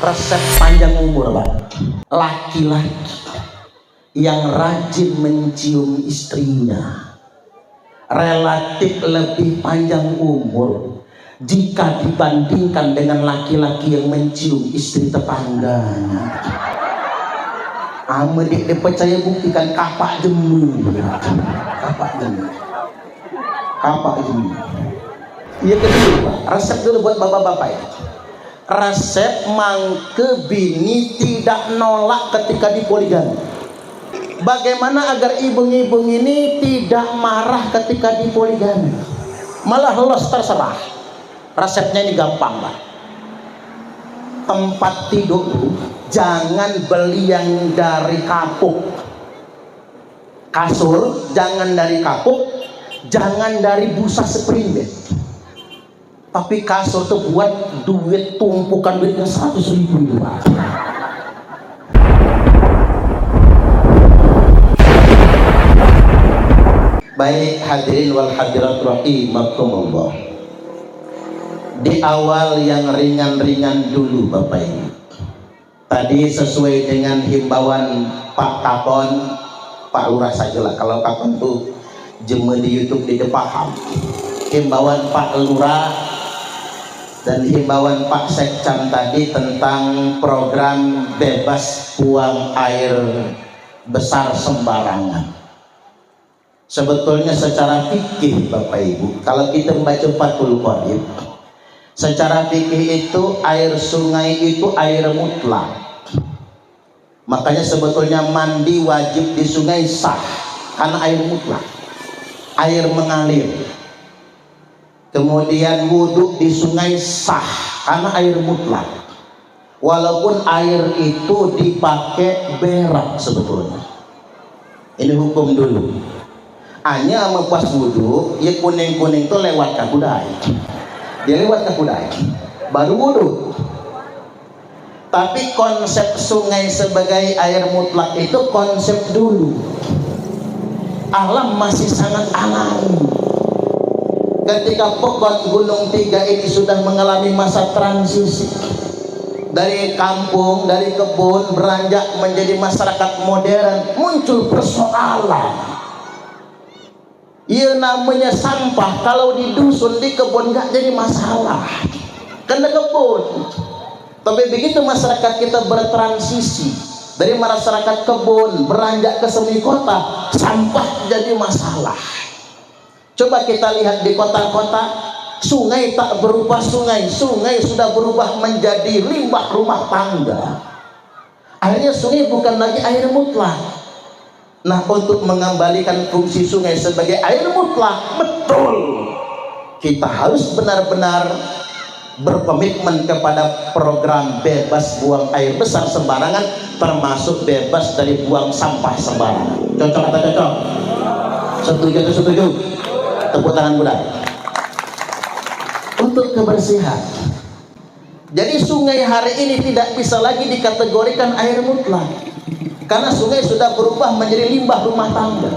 resep panjang umur, Pak. Laki-laki yang rajin mencium istrinya relatif lebih panjang umur jika dibandingkan dengan laki-laki yang mencium istri tetangganya. Amedik dipercaya buktikan kapak jemu, kapak jemu. Yang kedua, resep dulu buat bapak-bapak ya. Resep mangke bini tidak nolak ketika dipoligami. Bagaimana agar ibu-ibu ini tidak marah ketika dipoligami, malah los terserah. Resepnya ini gampang, Pak. Tempat tidur jangan beli yang dari kapuk. Kasur jangan dari kapuk, jangan dari busa spring bed. Tapi kasur tuh buat duit, tumpukan duitnya 100.000 itu, Pak. Baik hadirin wal hadirat rahimakumullah. Di awal yang ringan-ringan dulu Bapak Ibu. Tadi sesuai dengan himbauan Pak Kapon, Pak Lurah sajalah. Kalau Kapon tuh jeme di YouTube dia paham. Himbauan Pak Lurah dan himbauan Pak Sekcam tadi tentang program bebas buang air besar sembarangan. Sebetulnya secara fikih Bapak Ibu, kalau kita membaca Fathul Qadir, secara fikih itu air sungai itu air mutlak. Makanya sebetulnya mandi wajib di sungai sah karena air mutlak, air mengalir. Kemudian wudhu di sungai sah karena air mutlak, walaupun air itu dipakai berak sebetulnya. Ini hukum dulu. Hanya mempuas wudhu, ya kuning-kuning itu lewat ke kudai. Dia lewat ke kudai, baru wudhu. Tapi konsep sungai sebagai air mutlak itu konsep dulu. Alam masih sangat alami. Ketika pohon Gunung Tiga ini sudah mengalami masa transisi dari kampung, dari kebun beranjak menjadi masyarakat modern, muncul persoalan. Ia namanya sampah, kalau di dusun, di kebun nggak jadi masalah, karena kebun. Tapi begitu masyarakat kita bertransisi dari masyarakat kebun beranjak ke semi kota, sampah jadi masalah. Coba kita lihat di kota-kota, sungai tak berupa sungai, sungai sudah berubah menjadi limbah rumah tangga. Akhirnya sungai bukan lagi air mutlak. Nah, untuk mengembalikan fungsi sungai sebagai air mutlak, betul, kita harus benar-benar berkomitmen kepada program bebas buang air besar sembarangan, termasuk bebas dari buang sampah sembarangan. Cocok atau cocok? Setuju atau setuju? Tepuk tangan budaya. Untuk kebersihan. Jadi sungai hari ini tidak bisa lagi dikategorikan air mutlak, karena sungai sudah berubah menjadi limbah rumah tangga.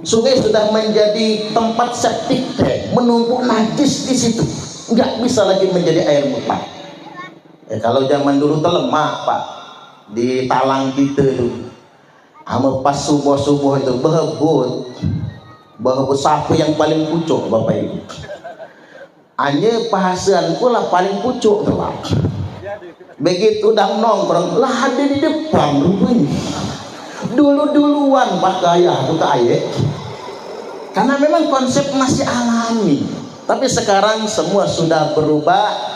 Sungai sudah menjadi tempat septic tank, menumpuk najis di situ. Nggak bisa lagi menjadi air mutlak. Kalau zaman dulu terlemak Pak, di talang kita itu, sama pas subuh-subuh itu behebut sapu yang paling pucuk Bapak Ibu. Hanya bahasan pula paling pucuk tuh Pak. Begitu udah nongkrong lah ada di depan rupanya. Dulu-duluan pakai ayah, karena memang konsep masih alami. Tapi sekarang semua sudah berubah.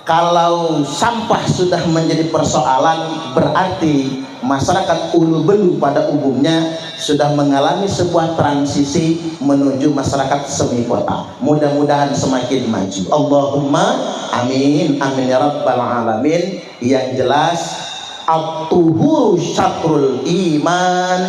Kalau sampah sudah menjadi persoalan, berarti masyarakat Ulu Belu pada umumnya sudah mengalami sebuah transisi menuju masyarakat semi kota. Mudah-mudahan semakin maju. Allahumma amin, amin ya rabbal alamin. Yang jelas, at-tuhuru syatrul iman.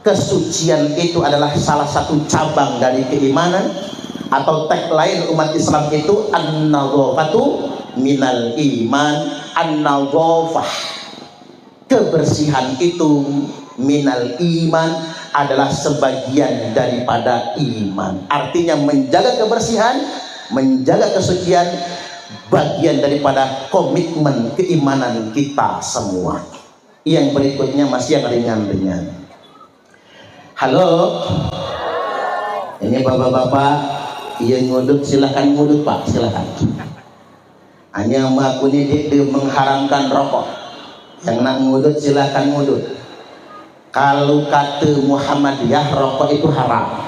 Kesucian itu adalah salah satu cabang dari keimanan. Atau tagline umat Islam itu an-nadhafatu minal iman. An-nadhafah, kebersihan itu minal iman, adalah sebagian daripada iman. Artinya menjaga kebersihan, menjaga kesucian bagian daripada komitmen keimanan kita semua. Yang berikutnya masih yang ringan-ringan. Halo, ini bapak-bapak yang ngudut, silahkan ngudut Pak, silahkan. Hanya aku ini dia mengharamkan rokok. Yang nak ngudut silahkan ngudut. Kalau kata Muhammadiyah rokok itu haram.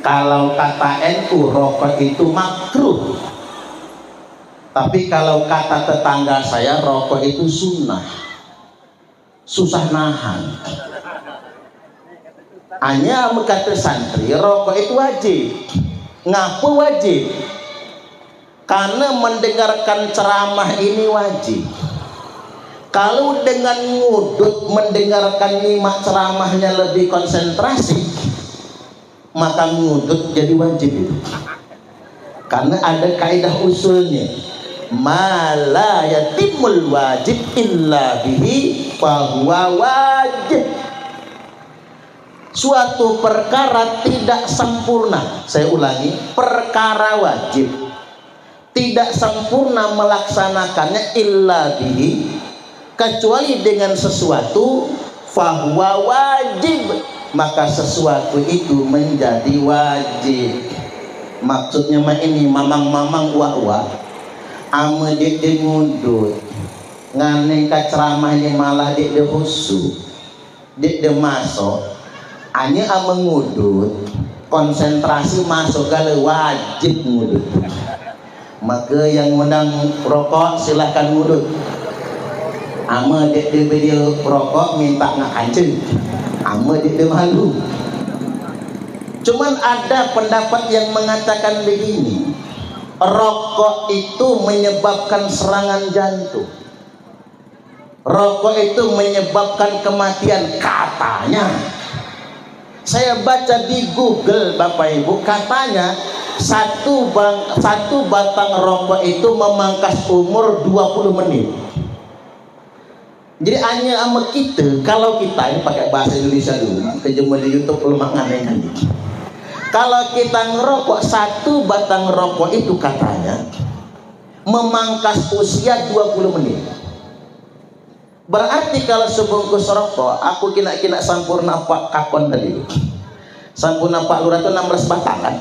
Kalau kata NU rokok itu makruh. Tapi kalau kata tetangga saya rokok itu sunnah. Susah nahan. Hanya kata santri rokok itu wajib. Ngapa wajib? Karena mendengarkan ceramah ini wajib. Kalau dengan ngudut mendengarkan nyimak ceramahnya lebih konsentrasi, maka ngudut jadi wajib itu. Karena ada kaidah usulnya, mala yatimul wajib illa bihi fahuwa wajib. Suatu perkara tidak sempurna, saya ulangi, perkara wajib tidak sempurna melaksanakannya illa bihi, kecuali dengan sesuatu, fahuwa wajib, maka sesuatu itu menjadi wajib. Maksudnya ini mamang-mamang wak-wak ame dek de ngudut ngane ka ceramahnya malah dek de husu dek de masuk hanya ame ngudut konsentrasi masuk kalau wajib ngudut. Maka yang menang rokok silahkan ngudut. Ame dek de video rokok minta ngak kancing, ame dek de malu. Cuman ada pendapat yang mengatakan begini, rokok itu menyebabkan serangan jantung, rokok itu menyebabkan kematian katanya. Saya baca di Google Bapak Ibu, katanya satu batang rokok itu memangkas umur 20 menit. Jadi hanya sama kita, kalau kita ini pakai bahasa Indonesia dulu, kejemur di YouTube lemak nganekan. Kalau kita ngerokok satu batang rokok itu katanya memangkas usia 20 menit. Berarti kalau sebungkus rokok, aku kena sampurna Pak Kakon tadi. Sampurna Pak Lurah itu 16 batang kan?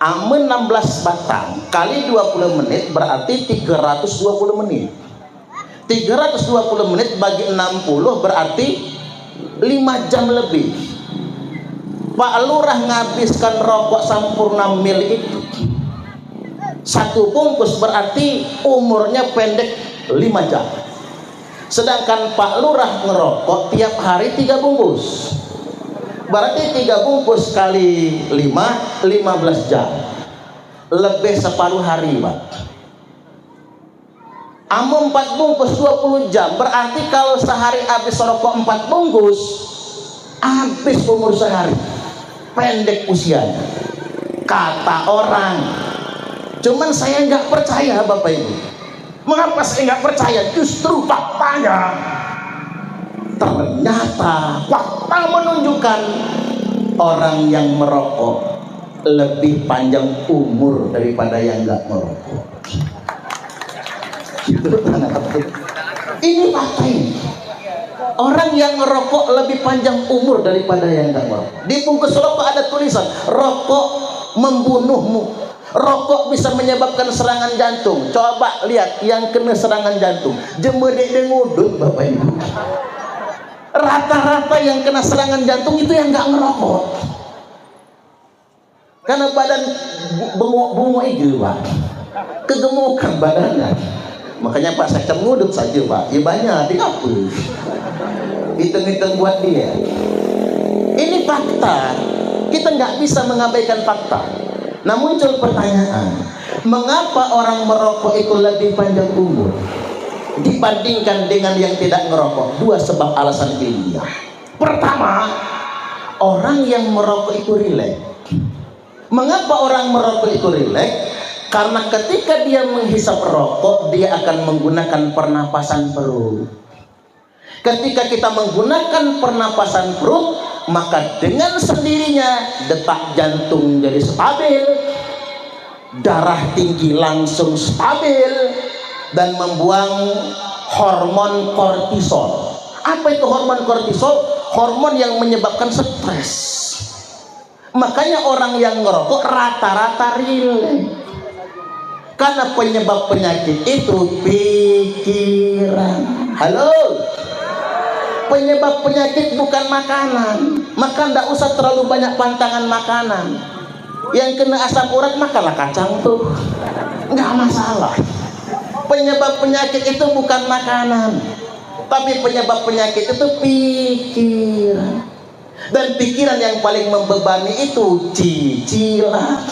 Ame 16 batang kali 20 menit berarti 320 menit. 320 menit bagi 60 berarti 5 jam lebih. Pak Lurah ngabiskan rokok sampurna mil itu satu bungkus berarti umurnya pendek 5 jam. Sedangkan Pak Lurah ngerokok tiap hari 3 bungkus, berarti 3 bungkus kali 5 15 jam, lebih separuh hari Pak. Ame 4 bungkus 20 jam, berarti kalau sehari habis rokok 4 bungkus habis umur sehari, pendek usianya kata orang. Cuman saya nggak percaya Bapak Ibu. Mengapa saya nggak percaya? Justru faktanya, ternyata fakta menunjukkan orang yang merokok lebih panjang umur daripada yang nggak merokok. Ini fakta ini. Orang yang merokok lebih panjang umur daripada yang nggak merokok. Di bungkus rokok ada tulisan, rokok membunuhmu. Rokok bisa menyebabkan serangan jantung. Coba lihat yang kena serangan jantung, jemedek de ngudut Bapak Ibu. Rata-rata yang kena serangan jantung itu yang nggak ngerokok. Karena badan bengok itu Pak, kegemukan badannya. Makanya Pak saya ngudut saja Pak, ya banyak dihapus. Hitung-hitung buat dia. Ini fakta. Kita nggak bisa mengabaikan fakta. Nah muncul pertanyaan, mengapa orang merokok itu lebih panjang umur dibandingkan dengan yang tidak merokok? 2 sebab alasan ilmiah. Pertama, orang yang merokok itu rileks. Mengapa orang merokok itu rileks? Karena ketika dia menghisap rokok, dia akan menggunakan pernapasan perut. Ketika kita menggunakan pernapasan perut, maka dengan sendirinya detak jantung jadi stabil. darah tinggi langsung stabil dan membuang hormon kortisol. Apa itu hormon kortisol? Hormon yang menyebabkan stres. Makanya orang yang ngerokok rata-rata rileks. Karena penyebab penyakit itu pikiran. Halo? Penyebab penyakit bukan makanan. Maka tidak usah terlalu banyak pantangan makanan. Yang kena asam urat makanlah kacang tuh, nggak masalah. Penyebab penyakit itu bukan makanan, tapi penyebab penyakit itu pikiran. Dan pikiran yang paling membebani itu cicilan.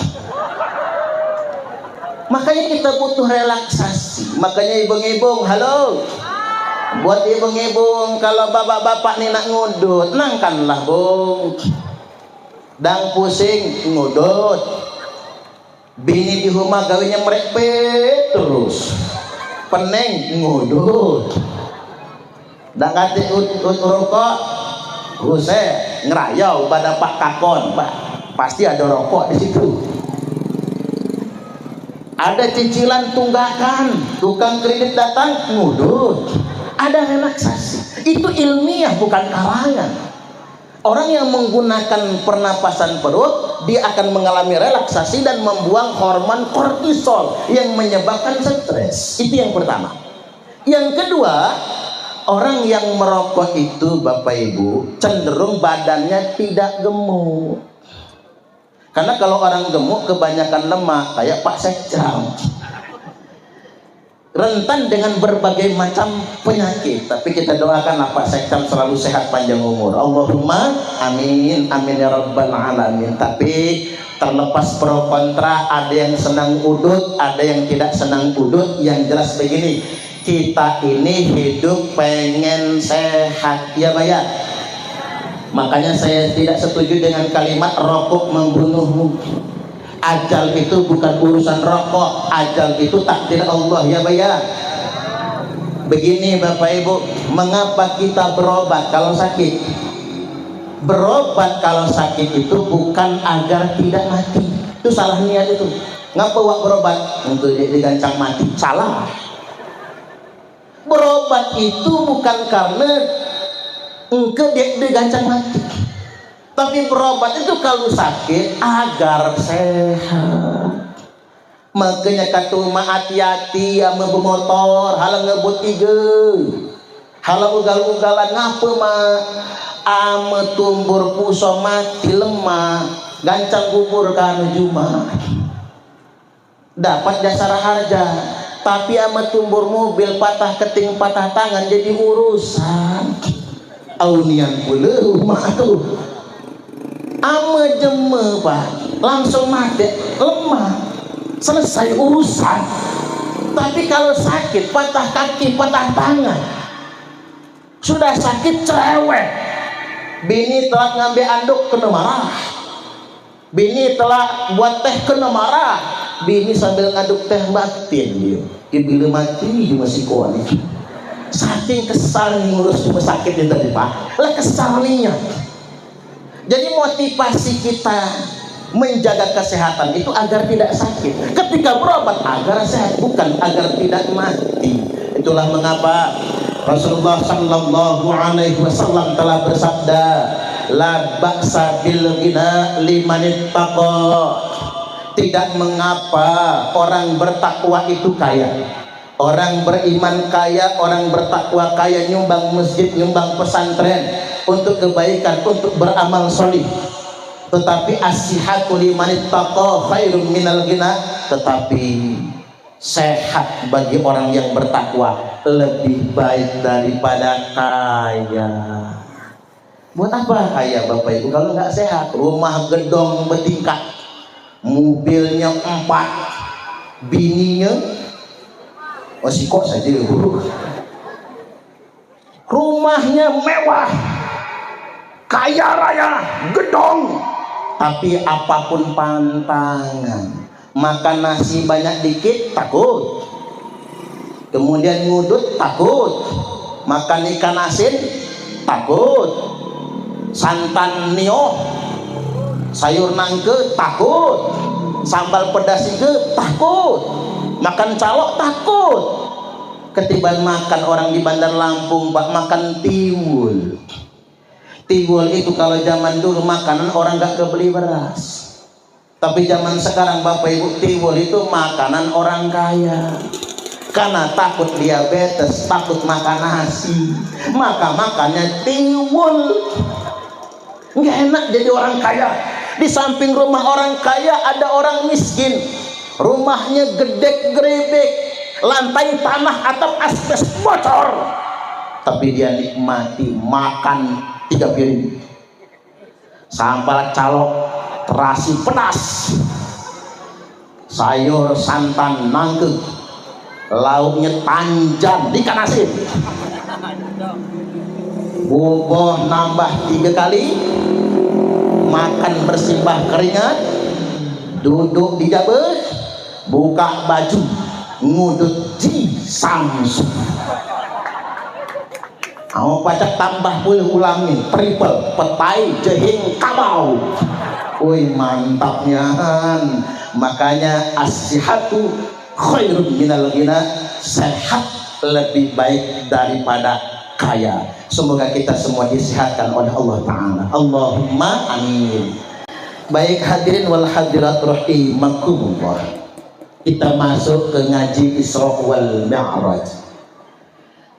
Makanya kita butuh relaksasi. Makanya ibung-ibung, halo, buat ibung-ibung, kalau bapak-bapak nih nak ngudut, nangkanlah bung. Dang pusing ngudut. Bini di rumah gawinya merepet terus. Peneng ngudut. Dang kati rokok, huse ngerayau pada Pak Kakon, Pak. Pasti ada rokok di situ. Ada cicilan tunggakan, tukang kredit datang ngudut. Ada relaksasi. Itu ilmiah bukan karangan. Orang yang menggunakan pernapasan perut, dia akan mengalami relaksasi dan membuang hormon kortisol yang menyebabkan stres. Itu yang pertama. Yang kedua, orang yang merokok itu Bapak Ibu cenderung badannya tidak gemuk. Karena kalau orang gemuk kebanyakan lemak kayak Pak Sekjam, rentan dengan berbagai macam penyakit. Tapi kita doakanlah Pak Sekjam selalu sehat panjang umur. Allahumma amin, amin ya rabbal alamin. Tapi terlepas pro kontra, ada yang senang udut, ada yang tidak senang udut. Yang jelas begini, kita ini hidup pengen sehat, ya Pak ya. Makanya saya tidak setuju dengan kalimat rokok membunuhmu. Ajal itu bukan urusan rokok, ajal itu takdir Allah, ya Pak ya. Begini Bapak Ibu, mengapa kita berobat kalau sakit? Berobat kalau sakit itu bukan agar tidak mati. Itu salah niat itu. Ngapa wak berobat? Untuk digancang mati. Salah. Berobat itu bukan karena engke dia digancang mati, tapi berobat itu kalau sakit agar sehat. Makanya katuma hati-hati sama bermotor, halang ngebut tiga, halang ugal-ugalan ngapa mah ame tumbur puso mati lemah, gancang kubur kanu juma. Dapat dasar harga, tapi ame tumbur mobil patah keting patah tangan jadi urusan. Aunian pula rumah tuh ame jeme Pak, langsung mati lemah, selesai urusan. Tapi kalau sakit patah kaki patah tangan, sudah sakit cerewet, bini telah ngambil anduk kena marah, bini telah buat teh kena marah, bini sambil ngaduk teh batin dia, bila mati dia masih kuat. Saking kesal ngurus rumah sakit itu tadi Pak, lah kesalnya. Jadi motivasi kita menjaga kesehatan itu agar tidak sakit. Ketika berobat agar sehat, bukan agar tidak mati. Itulah mengapa Rasulullah Sallallahu Alaihi Wasallam telah bersabda, la ba'sa bil ghina liman ittaqa. Tidak mengapa orang bertakwa itu kaya. Orang beriman kaya, orang bertakwa kaya, nyumbang masjid, nyumbang pesantren untuk kebaikan, untuk beramal solih. Tetapi as-sihhatu liman ittaqa khairum minal ghina. Tetapi sehat bagi orang yang bertakwa lebih baik daripada kaya. Buat apa kaya Bapak Ibu kalau nggak sehat? Rumah gedong bertingkat, mobilnya 4, bininya masih kok saja dulu. Rumahnya mewah, kaya raya, gedong, tapi apapun pantangan, makan nasi banyak dikit takut, kemudian ngudut takut, makan ikan asin takut, santan nio, sayur nangke takut, Sambal pedas itu takut, makan calok takut. Ketimbang makan orang di Bandar Lampung Pak makan tiwul. Tiwul itu kalau zaman dulu makanan orang gak kebeli beras. Tapi zaman sekarang Bapak Ibu, tiwul itu makanan orang kaya. Karena takut diabetes, takut makan nasi, maka makannya tiwul. Nggak enak jadi orang kaya. Di samping rumah orang kaya ada orang miskin. Rumahnya gedek-gerebek, lantai tanah atap asbes bocor, tapi dia nikmati makan 3 piring. Sambal calok, terasi pedas, sayur santan nangkep, lauknya tanjan ikan asin, bubur nambah 3 kali, makan bersimbah keringat, duduk di jabah, buka baju, ngudut di Samsung. Mau pacak tambah puluh ulangi, triple, petai, jehing, kabau. Wih mantapnya. Makanya as-sihatu khairun minal ghina, sehat lebih baik daripada kaya. Semoga kita semua disehatkan oleh Allah Ta'ala. Allahumma amin. Baik hadirin wal hadirat rahimakumullah, kita masuk ke ngaji Isra wal Mi'raj.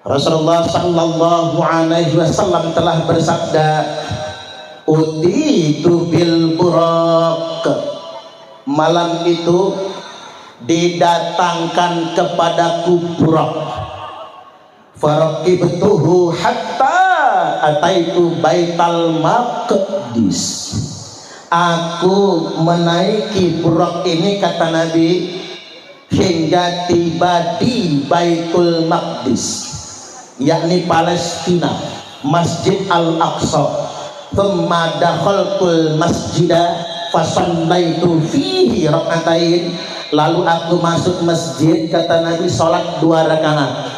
Rasulullah sallallahu alaihi wasallam telah bersabda, utitu bil buraq, malam itu didatangkan kepadaku buraq, faraqibtuhu hatta ataitu baital maqdis. Aku menaiki buraq ini, kata Nabi, hingga tiba di Baitul Maqdis, yakni Palestina, Masjid Al-Aqsa. Thumma dakhaltul masjida fasallaitu fihi rakaatain. Lalu aku masuk masjid, kata Nabi, salat 2 rakaat.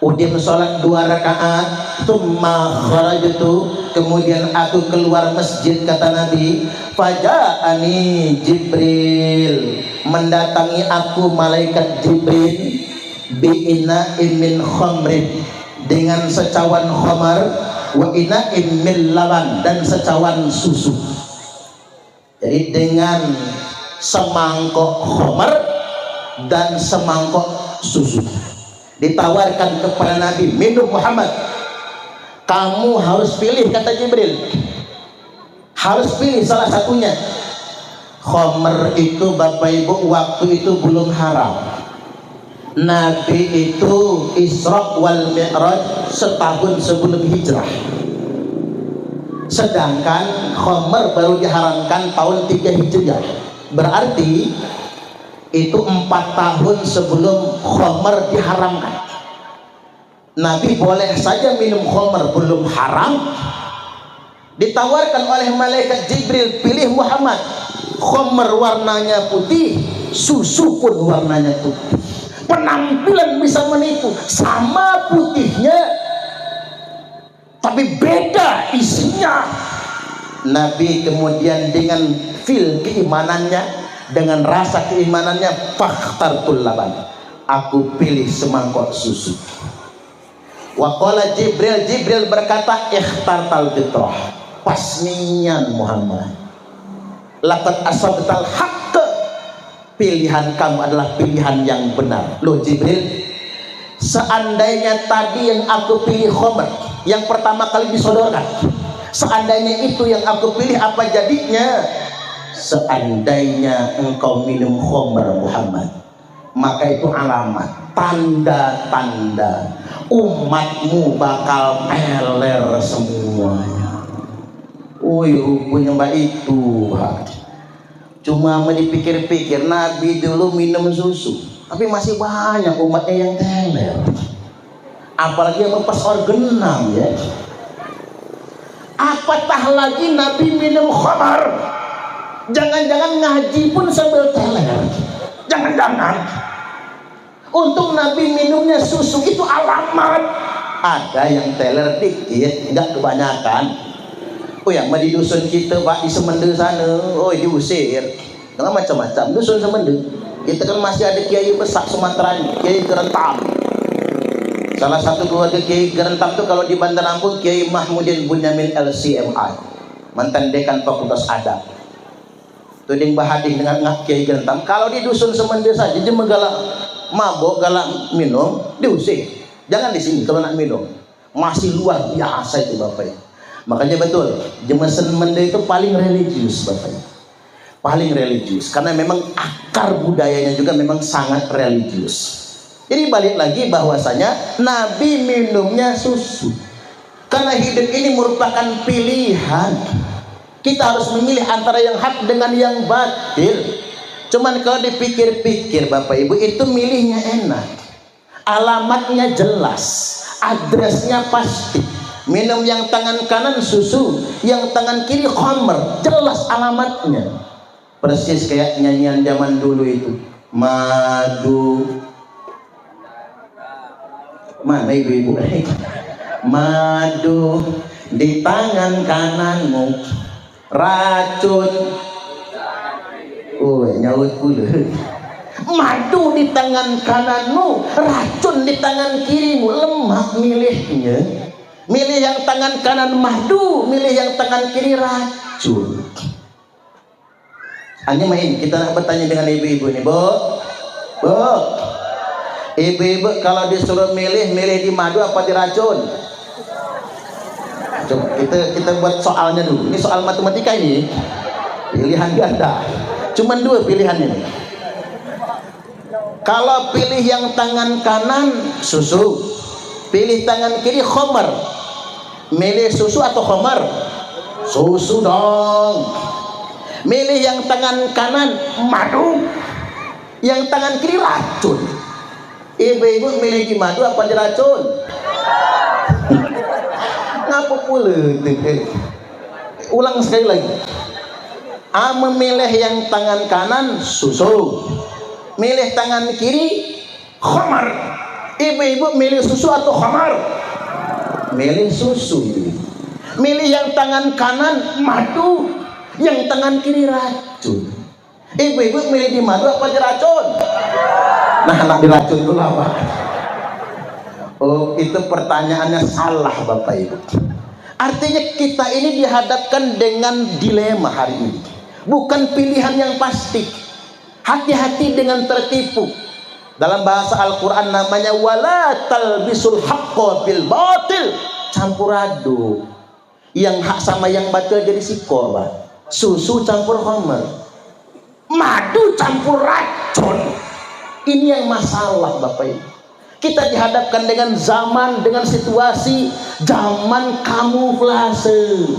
Udin salat 2 rakaat. Thumma kharajtu, kemudian aku keluar masjid, kata Nabi, faja'ani Jibril, mendatangi aku malaikat Jibril, bi'ina'in min khamrin, dengan secawan khamar, wa ina'in min laban, dan secawan susu. Jadi dengan semangkok khamar dan semangkok susu ditawarkan kepada Nabi, minum Muhammad, kamu harus pilih, kata Jibril, harus pilih salah satunya. Khamar itu Bapak Ibu waktu itu belum haram. Nabi itu Isra wal Mi'raj setahun sebelum hijrah, sedangkan khamar baru diharamkan tahun 3 Hijriah. Berarti itu 4 tahun sebelum khamar diharamkan. Nabi boleh saja minum khamar, belum haram. Ditawarkan oleh malaikat Jibril, pilih Muhammad, khamar warnanya putih, susu pun warnanya putih. Penampilan bisa menipu, sama putihnya tapi beda isinya. Nabi kemudian dengan feel keimanannya, dengan rasa keimanannya, fakhtartul laban, aku pilih semangkok susu. Wa qala Jibril, Jibril berkata, ikhtartal fitrah, pasnian Muhammad, laqad asabtal haqq, pilihan kamu adalah pilihan yang benar. Loh Jibril, seandainya tadi yang aku pilih khamar, yang pertama kali disodorkan, seandainya itu yang aku pilih, apa jadinya? Seandainya engkau minum khamar Muhammad, maka itu alamat, tanda-tanda umatmu bakal teler semuanya. Woi, rupanya mbak itu, cuma dipikir-pikir, Nabi dulu minum susu, tapi masih banyak umatnya yang teler, apalagi yang lepas organam ya. Apatah lagi Nabi minum khamar, jangan-jangan ngaji pun sambil teler, jangan-jangan. Untung Nabi minumnya susu, itu alamat. Ada yang teler dikit, nggak kebanyakan. Oh yang di dusun kita Pak, di Semende sana, oh diusir, Dengan macam-macam dusun semende. Kita kan masih ada kiai besar Sumatera ini, Kiai Gerentam. Salah satu keluarga Kiai Gerentam itu kalau di Bandar Lampung, Kiai Mahmudin Bunyamin LCMI, mantan dekan Fakultas Adab. Tuding bahading dengan ngak Kiai Gerentam. Kalau di dusun semende saja dia menggalak mabok, galak minum, diusir. Jangan di sini kalau nak minum. Masih luar biasa itu Bapak. Makanya betul, jemaah semende itu paling religius Bapak. Paling religius karena memang akar budayanya juga memang sangat religius. Jadi balik lagi bahwasanya Nabi minumnya susu karena hidup ini merupakan pilihan. Kita harus memilih antara yang hak dengan yang batil. Cuman kalau dipikir-pikir Bapak Ibu, itu milihnya enak, alamatnya jelas, adresnya pasti. Minum yang tangan kanan susu, yang tangan kiri khamr, jelas alamatnya. Persis kayak nyanyian zaman dulu itu, madu, mana ibu-ibu? Madu di tangan kananmu, racun. Oh, nyaut pula. Madu di tangan kananmu, racun di tangan kirimu. Lemah milihnya. Milih yang tangan kanan madu, milih yang tangan kiri racun. Hanya main, kita nak bertanya dengan ibu-ibu nih, Bu. Ibu-ibu kalau disuruh milih di madu apa di racun? Coba kita buat soalnya dulu. Ini soal matematika ini. Pilihan ganda. Cuman dua pilihan ini. Kalau pilih yang tangan kanan susu, pilih tangan kiri khamar. Milih susu atau khamar? Susu dong. Milih yang tangan kanan madu, yang tangan kiri racun. Ibu-ibu milih di madu apa di racun? Ngapa pula? Ulang sekali lagi. Memilih yang tangan kanan susu, milih tangan kiri khamar. Ibu-ibu milih susu atau khamar? Milih susu. Milih yang tangan kanan madu, yang tangan kiri racun. Ibu-ibu milih di madu apa di racun? Nah, anak di racun dulu apa? Oh, itu pertanyaannya salah Bapak Ibu. Artinya kita ini dihadapkan dengan dilema hari ini. Bukan pilihan yang pasti. Hati-hati dengan tertipu. Dalam bahasa Al-Quran namanya wala talbisul haqqa bil batil. Campur aduk. Yang hak sama yang batil jadi sikor, Pak. Susu campur khamar, madu campur racun. Ini yang masalah Bapak Ibu. Kita dihadapkan dengan zaman, dengan situasi zaman kamuflase,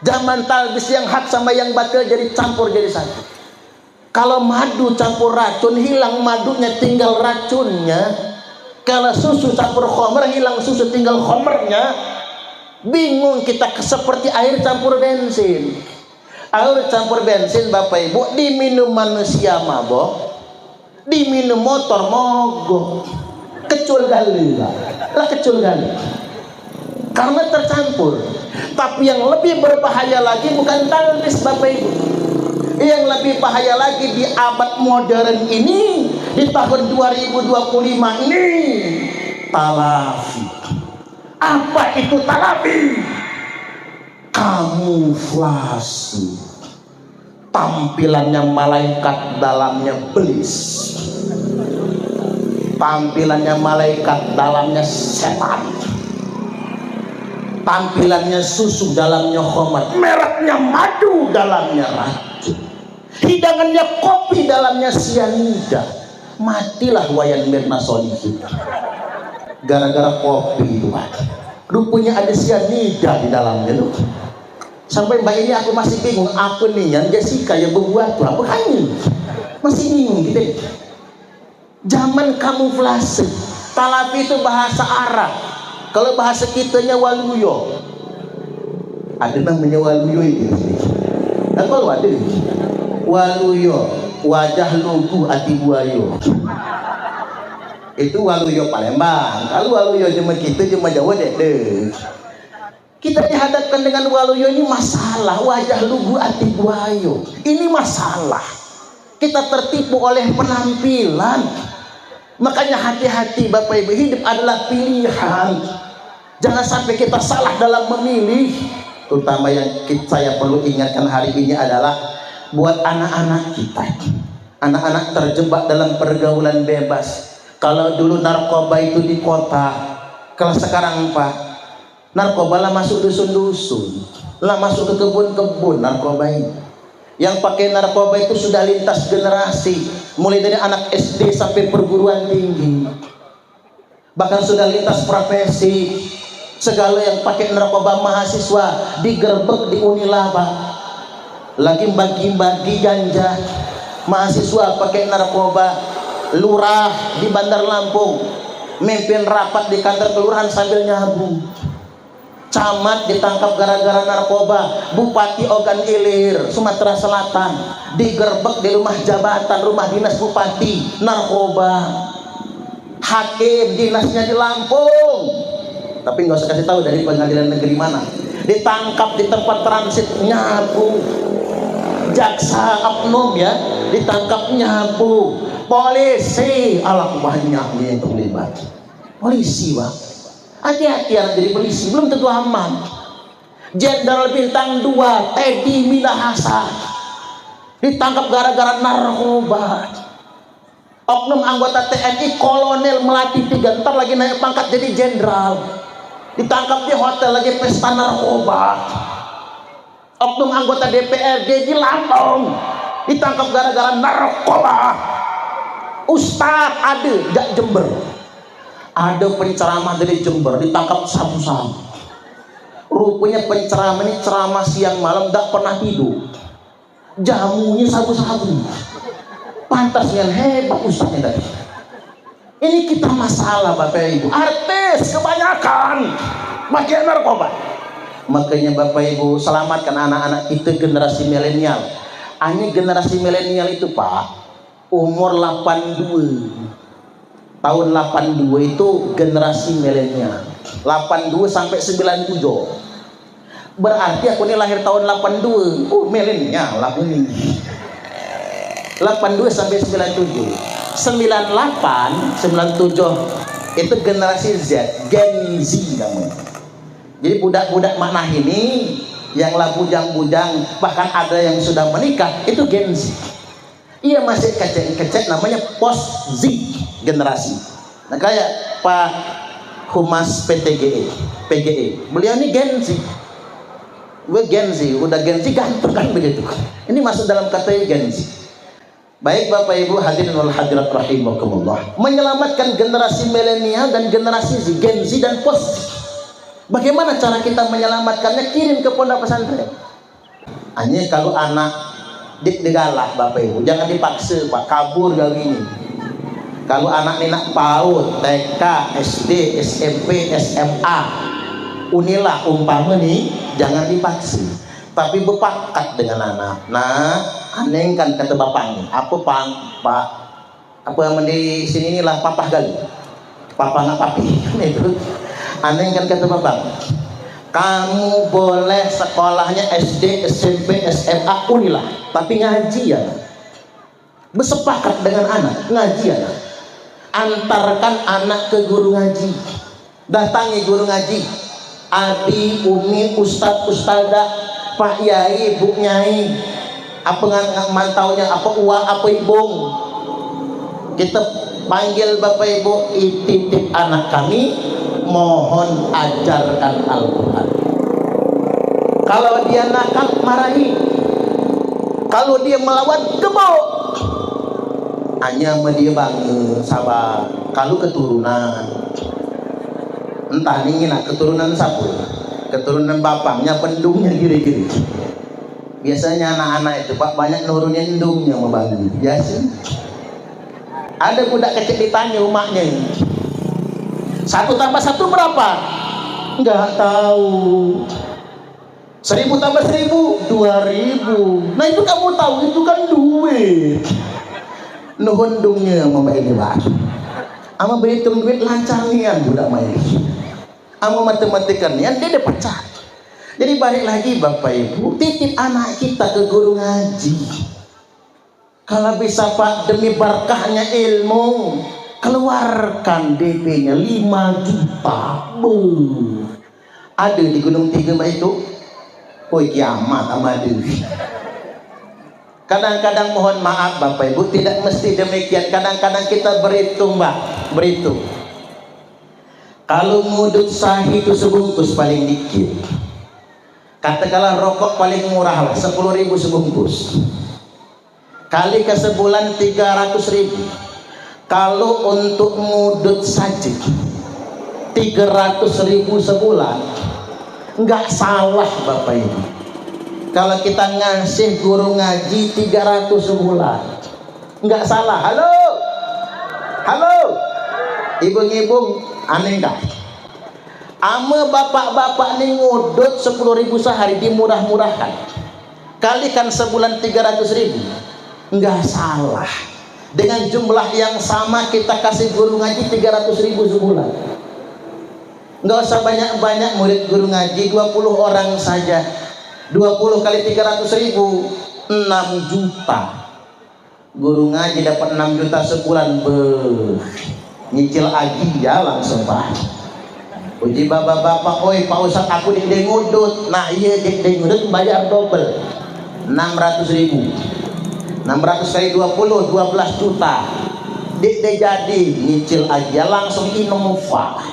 zaman talbis yang hak sama yang batil jadi campur jadi satu. Kalau madu campur racun, hilang madunya tinggal racunnya. Kalau susu campur khamar, hilang susu tinggal khamarnya. Bingung kita seperti air campur bensin. Air campur bensin Bapak Ibu diminum manusia mabok, diminum motor mogok, kecul gali lah kecul gali karena tercampur. Tapi yang lebih berbahaya lagi bukan talbis Bapak Ibu. Yang lebih bahaya lagi di abad modern ini, di tahun 2025 ini, talafi. Apa itu talafi? Kamuflase. Tampilannya malaikat, dalamnya belis. Tampilannya malaikat, dalamnya setan. Tampilannya susu, dalamnya khamar. Mereknya madu, dalamnya racun. Hidangannya kopi, dalamnya sianida. Matilah Wayan Mirna Solihin gara-gara kopi itu. Rupanya ada sianida di dalamnya tuh. Sampai mbak ini aku masih bingung, aku nih yang Jessica yang berbuat tuh apa ini? Masih bingung gitu. Zaman kamuflase. Talafi itu bahasa Arab. Kalau bahasa kitanya waluyo. Ada namanya waluyo itu. Nah, kalau ada waluyo, wajah lugu ati buayo. Itu waluyo Palembang. Kalau waluyo cuma kita cuma Jawa deh. Kita dihadapkan dengan waluyo ini masalah, wajah lugu ati buayo. Ini masalah. Kita tertipu oleh penampilan. Makanya hati-hati Bapak Ibu, hidup adalah pilihan. Jangan sampai kita salah dalam memilih. Terutama yang saya perlu ingatkan hari ini adalah buat anak-anak kita. Anak-anak terjebak dalam pergaulan bebas. Kalau dulu narkoba itu di kota, kalau sekarang Pak, narkoba lah masuk dusun-dusun, lah masuk ke kebun-kebun narkoba ini. Yang pakai narkoba itu sudah lintas generasi, mulai dari anak SD sampai perguruan tinggi, bahkan sudah lintas profesi. Segala yang pakai narkoba mahasiswa digerebek di Unilaba, lagi bagi-bagi ganja. Mahasiswa pakai narkoba, lurah di Bandar Lampung memimpin rapat di kantor kelurahan sambil nyabu. Camat ditangkap gara-gara narkoba. Bupati Ogan Ilir Sumatera Selatan digerebek di rumah jabatan, rumah dinas bupati, narkoba. Hakim dinasnya di Lampung, tapi nggak usah kasih tahu dari pengadilan negeri mana, ditangkap di tempat transit nyabu. Jaksa oknum ya ditangkap nyabu. Polisi, alah banyak yang terlibat. Polisi Pak, hati-hati yang jadi polisi, belum tentu aman. Jenderal bintang 2 Teddy Minahasa ditangkap gara-gara narkoba. Oknum anggota TNI Kolonel Melati 3 ntar lagi naik pangkat jadi jenderal, ditangkap di hotel lagi pesta narkoba. Oknum anggota DPRD di Lampung ditangkap gara-gara narkoba. Ustadz ada jak Jember, ada penceramah dari Jember ditangkap sabu-sabu. Rupanya penceramah ini ceramah siang malam tak pernah tidur, jamunya sabu-sabu. Pantas yang hebat ustadznya tadi. Ini kita masalah Bapak Ibu, artis kebanyakan pakai narkoba. Makanya Bapak Ibu selamatkan anak-anak kita generasi milenial. Hanya generasi milenial itu Pak, umur 82. Tahun 82 itu generasi milenial. 82 sampai 97. Berarti aku ini lahir tahun 82. Milenial lah ini. 82 sampai 97. 98, 97 itu generasi Z, Gen Z namanya. Jadi budak-budak makna ini yang lah bujang-bujang, bahkan ada yang sudah menikah, itu Gen Z. Ia masih kecek-kecek, namanya post Z generasi. Nah kayak Pak Humas PGE, beliau ini Gen Z. Gue Gen Z, udah Gen Z ganteng kan begitu. Ini masuk dalam kategori Gen Z. Baik Bapak Ibu hadirin wal hadirat rahimakumullah, menyelamatkan generasi milenial dan generasi Z, Gen Z dan post Z. Bagaimana cara kita menyelamatkannya? Kirim ke pondok pesantren. Hanya kalau anak digalak Bapak Ibu, jangan dipaksa Pak, kabur dari ini. Kalau anak ini nak PAUD, TK, SD, SMP, SMA, unilah umpama nih, jangan dipaksa, tapi berpakat dengan anak. Nah, aneh kan kata bapak nih, apa Pak, apa yang di sini inilah papah gali, papa nggak papi, itu. Aneh kan kata bapak, kamu boleh sekolahnya SD, SMP, SMA, unilah, tapi ngaji ya. Bersepakat dengan anak, ngaji ya. Antarkan anak ke guru ngaji, datangi guru ngaji, adi, umi, ustadz, ustadzah, pak yai, bu nyai, apa mantaunya, apa uang, apa ibung. Kita panggil Bapak Ibu, titip anak kami, mohon ajarkan Al-Quran. Kalau dia nakal, marahi. Kalau dia melawan, gebuk. Hanya dia bangun, sabar. Kalau keturunan, entah ini nak keturunan siapa, keturunan bapaknya pendungnya gini-gini. Biasanya anak-anak itu Pak banyak nurunin endungnya membangun. Biasa. Ada budak kecil ditanya rumahnya, 1 tambah 1 berapa? Enggak tahu. 1000 tambah 1000, 2000. Nah itu kamu tahu, itu kan duit. Nuhun dungnya mama ini Pak. Ama berhitung duit lancar nian budak main. Ama matematika nian dia dapat pecah. Jadi balik lagi Bapak Ibu, titip anak kita ke guru ngaji. Kalau bisa Pak, demi berkahnya ilmu, keluarkan DP-nya 5 juta. Ada di Gunung Tiga Mbak itu. Oh kiamat amat. Kadang-kadang mohon maaf Bapak Ibu, tidak mesti demikian. Kadang-kadang kita berhitung Mbak, berhitung. Kalau ngudut sahih itu sebungkus paling dikit. Katakanlah rokok paling murah lah, 10.000 sebungkus. Kali ke sebulan 300.000. Kalau untuk ngudut saja 300.000 sebulan, nggak salah Bapak Ibu. Kalau kita ngasih guru ngaji 300 sebulan, nggak salah. Halo, halo, ibu-ibu, aneh nggak? Ame bapak-bapak nih ngudut 10.000 sehari, dimurah-murahkan. Kalikan sebulan 300.000, nggak salah. Dengan jumlah yang sama kita kasih guru ngaji 300.000 sebulan. Nggak usah banyak-banyak murid guru ngaji, 20 orang saja. 20 kali 300.000, 6 juta. Guru ngaji dapat 6 juta sebulan. Nyicil lagi ya langsung Pak. Uji bapak-bapak, oi Pak Ustaz aku dik ngudut. Nah iya dik ngudut bayar double, 600.000. 600 kali 20, 12 juta. Dik jadi nyicil aja langsung Innova.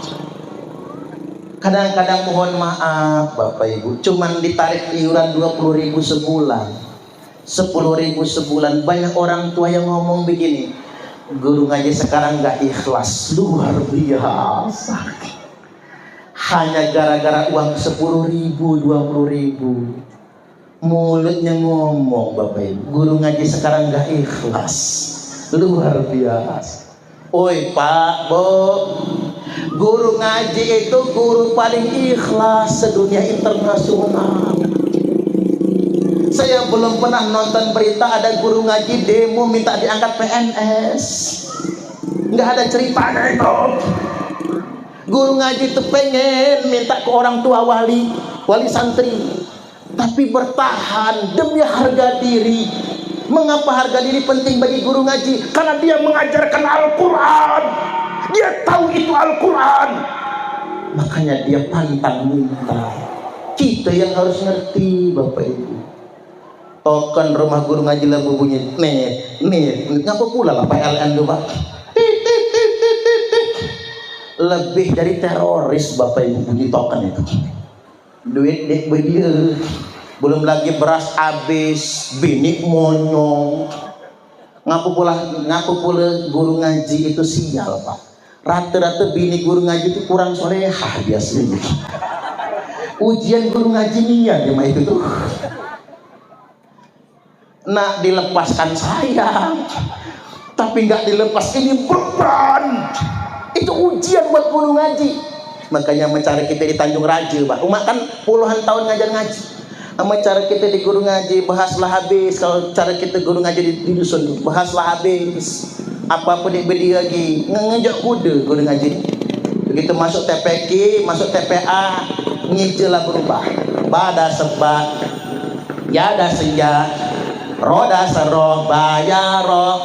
Kadang-kadang mohon maaf Bapak Ibu, cuman ditarik iuran 20.000 sebulan, 10.000 sebulan. Banyak orang tua yang ngomong begini, guru ngaji sekarang nggak ikhlas. Luar biasa. Hanya gara-gara uang 10.000, 20.000, mulutnya ngomong Bapak Ibu, guru ngaji sekarang nggak ikhlas. Luar biasa. Oi Pak, Bu, guru ngaji itu guru paling ikhlas sedunia internasional. Saya belum pernah nonton berita ada guru ngaji demo minta diangkat PNS. Nggak ada ceritanya itu. Guru ngaji itu pengen minta ke orang tua wali santri, tapi bertahan demi harga diri. Mengapa harga diri penting bagi guru ngaji? Karena dia mengajarkan Al-Quran. Dia tahu itu Al-Quran. Makanya dia pantang minta. Kita yang harus ngerti Bapak Ibu. Token rumah guru ngaji lah bunyi. Nih, ngapa pula lah PLN itu Pak? Lebih dari teroris Bapak Ibu bunyi token itu. Duit dek bedia. Belum lagi beras habis, bini monyong. Ngapu pula guru ngaji itu sial Pak. Rata-rata bini guru ngaji itu kurang solehah biasanya. Ujian guru ngaji niat ya itu tuh. Nak dilepaskan sayang, tapi nggak dilepas, ini beban. Itu ujian buat guru ngaji. Makanya mencari kita di Tanjung Raja Pak. Umat kan puluhan tahun ngajar ngaji. Sama cara kita di guru ngaji bahaslah habis. Kalau cara kita guru ngaji di dusun bahaslah habis. Apa-apa dibeli lagi ngejak kuda guru ngaji. Begitu masuk TPK, masuk TPA, ngijelah berubah. Bada sebab, yada senja, roda seroh, bayaro.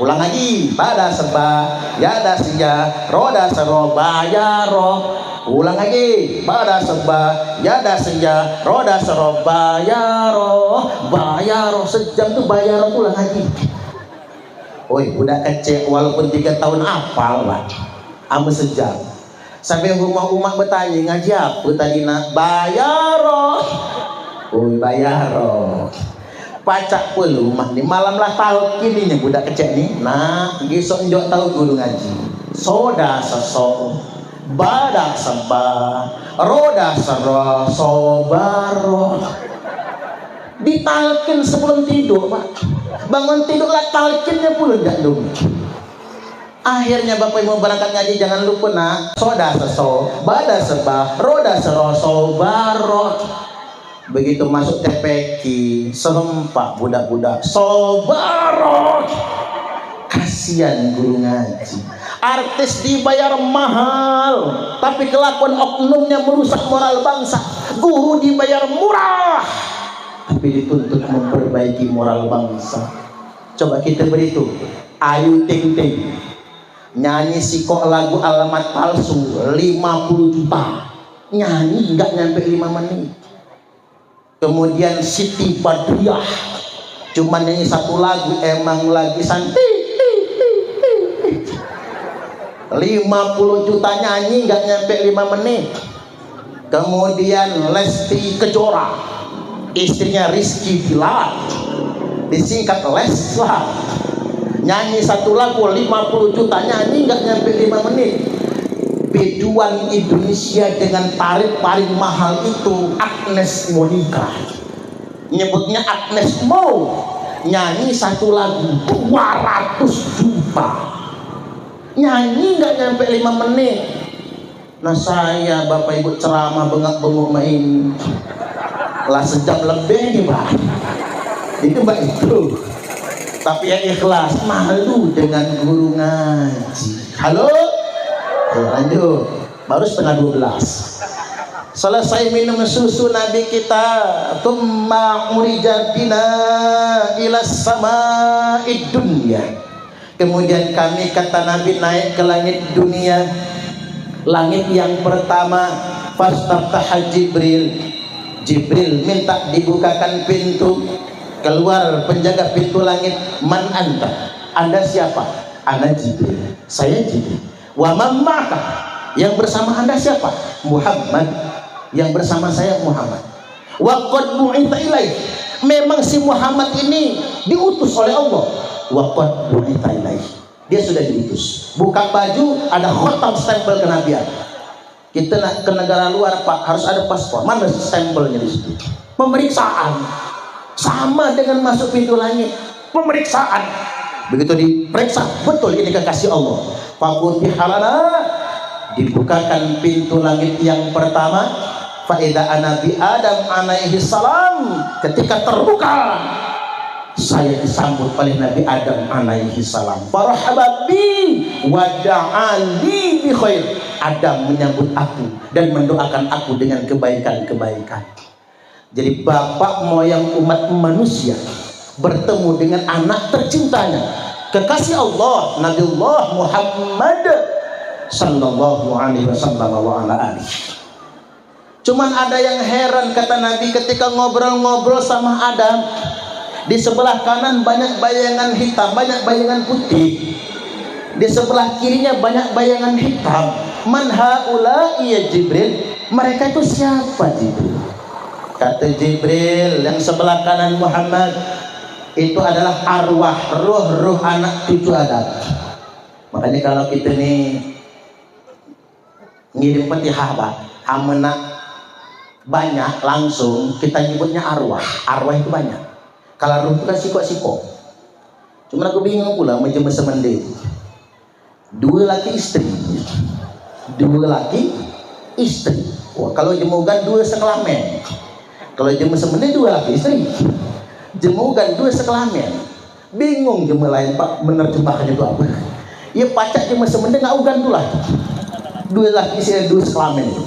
Ulang lagi. Bada sebab, yada senja, roda seroh, bayaro. Ulang lagi. Pada sebab yada senja, roda seroh, bayaro. Sejam tuh bayaro. Ulang lagi. Oi udah kecil walaupun 3 tahun apal lah ame sejam. Sampai rumah bertanya ngaji apa tadi nak? Bayaro. Oi bayaro. Pacak pelu mah nih malam lah talqin ini budak kecil nih. Nah besok njok tahu guru ngaji. Soda sesok, badak sebah, roda seroh, sobaro. Ditalkin sebelum tidur Pak. Bangun tidur lah talkinnya pula enggak dong. Akhirnya Bapak Ibu berangkat ngaji jangan lupa nak. Soda sesok, badak sebah, roda seroh, sobaro. Begitu masuk TPK serempak budak-budak sobaro. Kasihan guru ngaji. Artis dibayar mahal, tapi kelakuan oknumnya merusak moral bangsa. Guru dibayar murah, tapi dituntut memperbaiki moral bangsa. Coba kita berhitung. Ayu Ting Ting nyanyi kok lagu alamat palsu 50 juta, nyanyi nggak nyampe 5 menit. Kemudian Siti Badriah cuma nyanyi 1 lagu, emang lagi santai, 50 juta nyanyi nggak nyampe 5 menit. Kemudian Lesti Kejora, istrinya Rizky Bilar, disingkat Leslar, nyanyi 1 lagu 50 juta, nyanyi nggak nyampe 5 menit. Biduan Indonesia dengan tarif paling mahal itu Agnes Monica, nyebutnya Agnes Mo, nyanyi 1 lagu 200 juta, nyanyi nggak nyampe 5 menit. Nah saya Bapak Ibu ceramah bengak-bengok main lah sejam lebih nih Pak, itu Mbak itu. Tapi yang ikhlas, malu dengan guru ngaji. Halo? Lanjut. Baru setengah 12. Selesai minum susu Nabi kita, tumma urijabina ila sama'id dunya. Kemudian kami, kata Nabi, naik ke langit dunia. Langit yang pertama, fastaftaha Jibril. Jibril minta dibukakan pintu. Keluar penjaga pintu langit, man anta, Anda siapa? Ana Jibril, saya Jibril. Wa man ma'aka, yang bersama Anda siapa? Muhammad, yang bersama saya Muhammad. Wa qad bu'itha ilaih, memang si Muhammad ini diutus oleh Allah. Wa qad bu'itha ilaih, dia sudah diutus. Buka baju ada khotam stempel kenabian. Kita nak ke negara luar Pak, harus ada paspor. Mana stempelnya di situ? Pemeriksaan. Sama dengan masuk pintu langit, pemeriksaan. Begitu diperiksa, betul ini kekasih Allah. Fafutihalana, dibukakan pintu langit yang pertama. Faida Nabi Adam alaihi salam, ketika terbuka, saya disambut oleh Nabi Adam alaihi salam. Farhababi wa da'ali bi khair. Adam menyambut aku dan mendoakan aku dengan kebaikan-kebaikan. Jadi bapak moyang umat manusia bertemu dengan anak tercintanya, kekasih Allah, Nabiullah Muhammad sallallahu alaihi wasallam wa ala alihi. Cuman ada yang heran, kata Nabi, ketika ngobrol-ngobrol sama Adam, di sebelah kanan banyak bayangan hitam, banyak bayangan putih. Di sebelah kirinya banyak bayangan hitam. Man haula'i ya Jibril? Mereka itu siapa Jibril? Kata Jibril, yang sebelah kanan Muhammad itu adalah arwah, ruh-ruh anak cucu Adam. Makanya kalau kita nih ngirim Fatihah Pak, amena banyak langsung kita nyebutnya arwah. Arwah itu banyak. Kalau ruh itu kan siko-siko. Cuma aku bingung pula macam semende. 2 laki istri. 2 laki istri. Wah, kalau jemugan 2 sekelamin. Kalau jemu semene 2 laki istri, jemugan 2 sekelamin. Bingung jemu lain Pak menerjemahkannya itu apa. Ya pacak jemu semene nggak ugan tuh lah. 2 laki istri 2 sekelamin itu.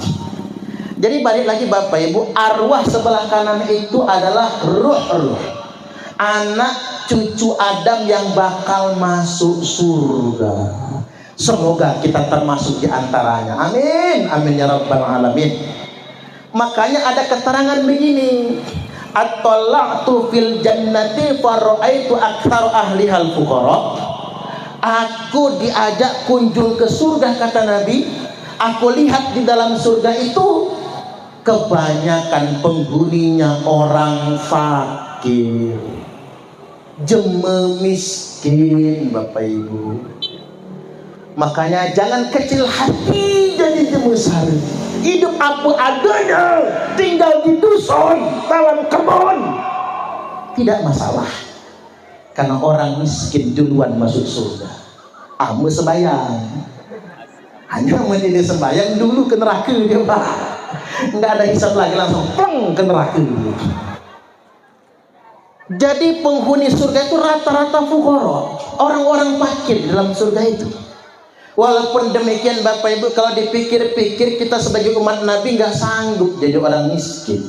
Jadi balik lagi Bapak Ibu, arwah sebelah kanan itu adalah ruh-ruh anak cucu Adam yang bakal masuk surga. Semoga kita termasuk di antaranya. Amin, amin ya rabbal alamin. Makanya ada keterangan begini, at-tala'tu fil jannati fara'aitu aktsar ahlihal fuqara. Aku diajak kunjung ke surga, kata Nabi. Aku lihat di dalam surga itu kebanyakan penghuninya orang fakir, jeme miskin Bapak Ibu. Makanya jangan kecil hati jadi jemu sari. Hidup apa adanya, tinggal di dusun, dalam kebun, tidak masalah. Karena orang miskin duluan masuk surga. Amu sembayang, hanya menjadi sembayang dulu ke neraka dia Pak. Nggak ada hisab lagi, langsung pleng ke neraka. Jadi penghuni surga itu rata-rata fuqara, orang-orang fakir dalam surga itu. Walaupun demikian Bapak Ibu, kalau dipikir-pikir kita sebagai umat Nabi nggak sanggup jadi orang miskin.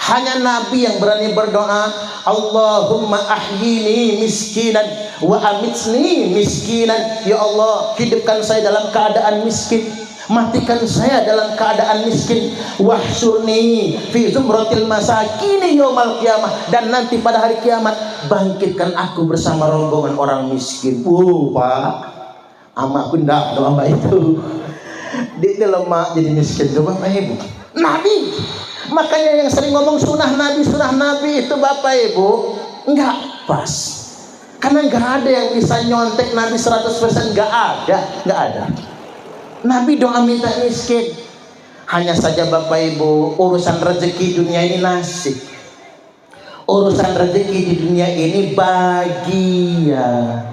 Hanya Nabi yang berani berdoa, Allahumma ahyini miskinan wa amitni miskinan. Ya Allah, hidupkan saya dalam keadaan miskin, matikan saya dalam keadaan miskin. Wahsyurni fi zumratil masakini yaumal qiyamah, dan nanti pada hari kiamat bangkitkan aku bersama rombongan orang miskin. Pak, ama aku ndak doa itu. Dia lemak jadi miskin. Coba Bapak Ibu, Nabi. Makanya yang sering ngomong sunnah Nabi itu Bapak Ibu nggak pas. Karena nggak ada yang bisa nyontek Nabi 100%, nggak ada. Nabi doa minta miskin. Hanya saja Bapak Ibu, urusan rezeki dunia ini nasib. Urusan rezeki di dunia ini bagian.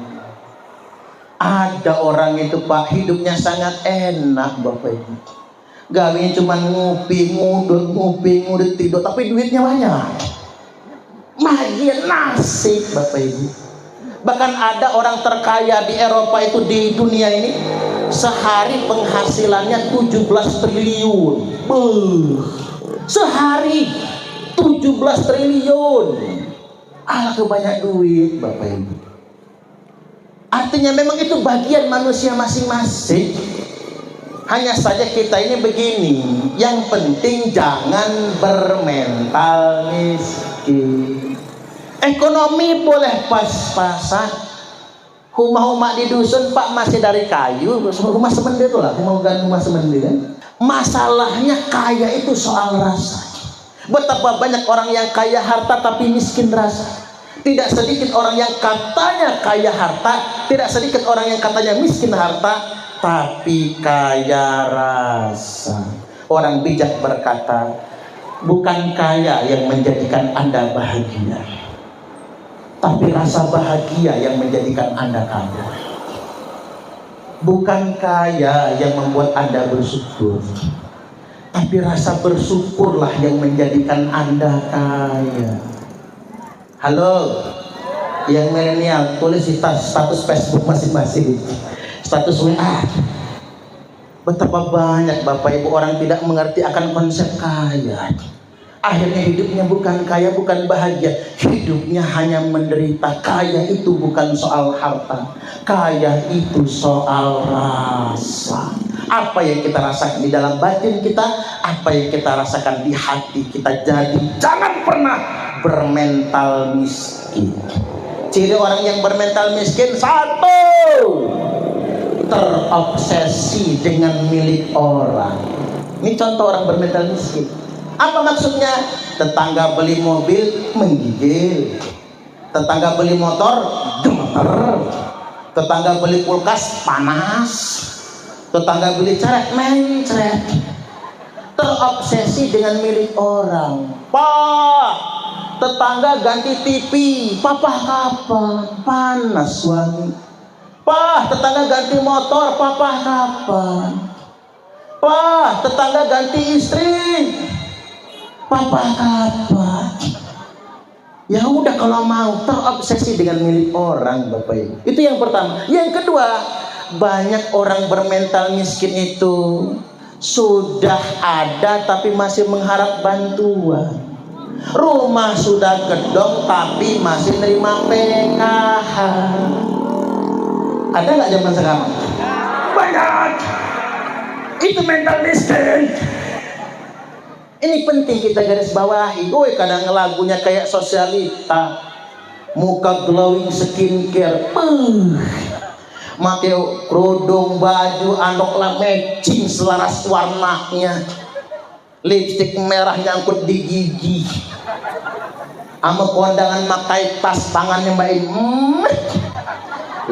Ada orang itu Pak, hidupnya sangat enak Bapak Ibu. Gawinya cuma ngopi, ngudut, tidur, tapi duitnya banyak. Bagian nasib Bapak Ibu. Bahkan ada orang terkaya di Eropa itu, di dunia ini, sehari penghasilannya 17 triliun. Sehari 17 triliun. Alah, kebanyak duit Bapak Ibu. Artinya memang itu bagian manusia masing-masing. Hanya saja kita ini begini, yang penting jangan bermental miskin. Ekonomi boleh pas-pasan. Rumah-rumah di dusun Pak masih dari kayu, rumah semendi itu lah, rumah semendi kan. Masalahnya kaya itu soal rasa. Betapa banyak orang yang kaya harta tapi miskin rasa. Tidak sedikit orang yang katanya kaya harta, tidak sedikit orang yang katanya miskin harta, tapi kaya rasa. Orang bijak berkata, bukan kaya yang menjadikan Anda bahagia, tapi rasa bahagia yang menjadikan Anda kaya. Bukan kaya yang membuat Anda bersyukur, tapi rasa bersyukurlah yang menjadikan Anda kaya. Halo, yang milenial, tulis di status Facebook masing-masing, status WA. Betapa banyak Bapak Ibu orang tidak mengerti akan konsep kaya. Akhirnya hidupnya bukan kaya, bukan bahagia, hidupnya hanya menderita. Kaya itu bukan soal harta, kaya itu soal rasa. Apa yang kita rasakan di dalam batin kita, apa yang kita rasakan di hati kita. Jadi jangan pernah bermental miskin. Ciri orang yang bermental miskin, satu, terobsesi dengan milik orang. Ini contoh orang bermental miskin. Apa maksudnya? Tetangga beli mobil menggigil, tetangga beli motor gemeter, tetangga beli kulkas panas, tetangga beli ceret mencret. Terobsesi dengan milik orang. Pak, tetangga ganti TV, papa kapan? Panas suami. Pak, tetangga ganti motor, papa kapan? Pak, tetangga ganti istri, papa kapan? Ya udah, kalau mau terobsesi dengan milik orang Bapak Ibu. Itu yang pertama. Yang kedua, banyak orang bermental miskin itu sudah ada tapi masih mengharap bantuan. Rumah sudah gedong tapi masih nerima PKH. Ada nggak zaman sekarang? Banyak. Itu mental miskin. Ini penting kita garis bawahi. Kadang lagunya kayak sosialita, muka glowing skincare, make kerudung, baju, andok lah matching selaras warnanya, lipstik merah nyangkut di gigi, sama kondangan makai tas tangannya Mbak ini,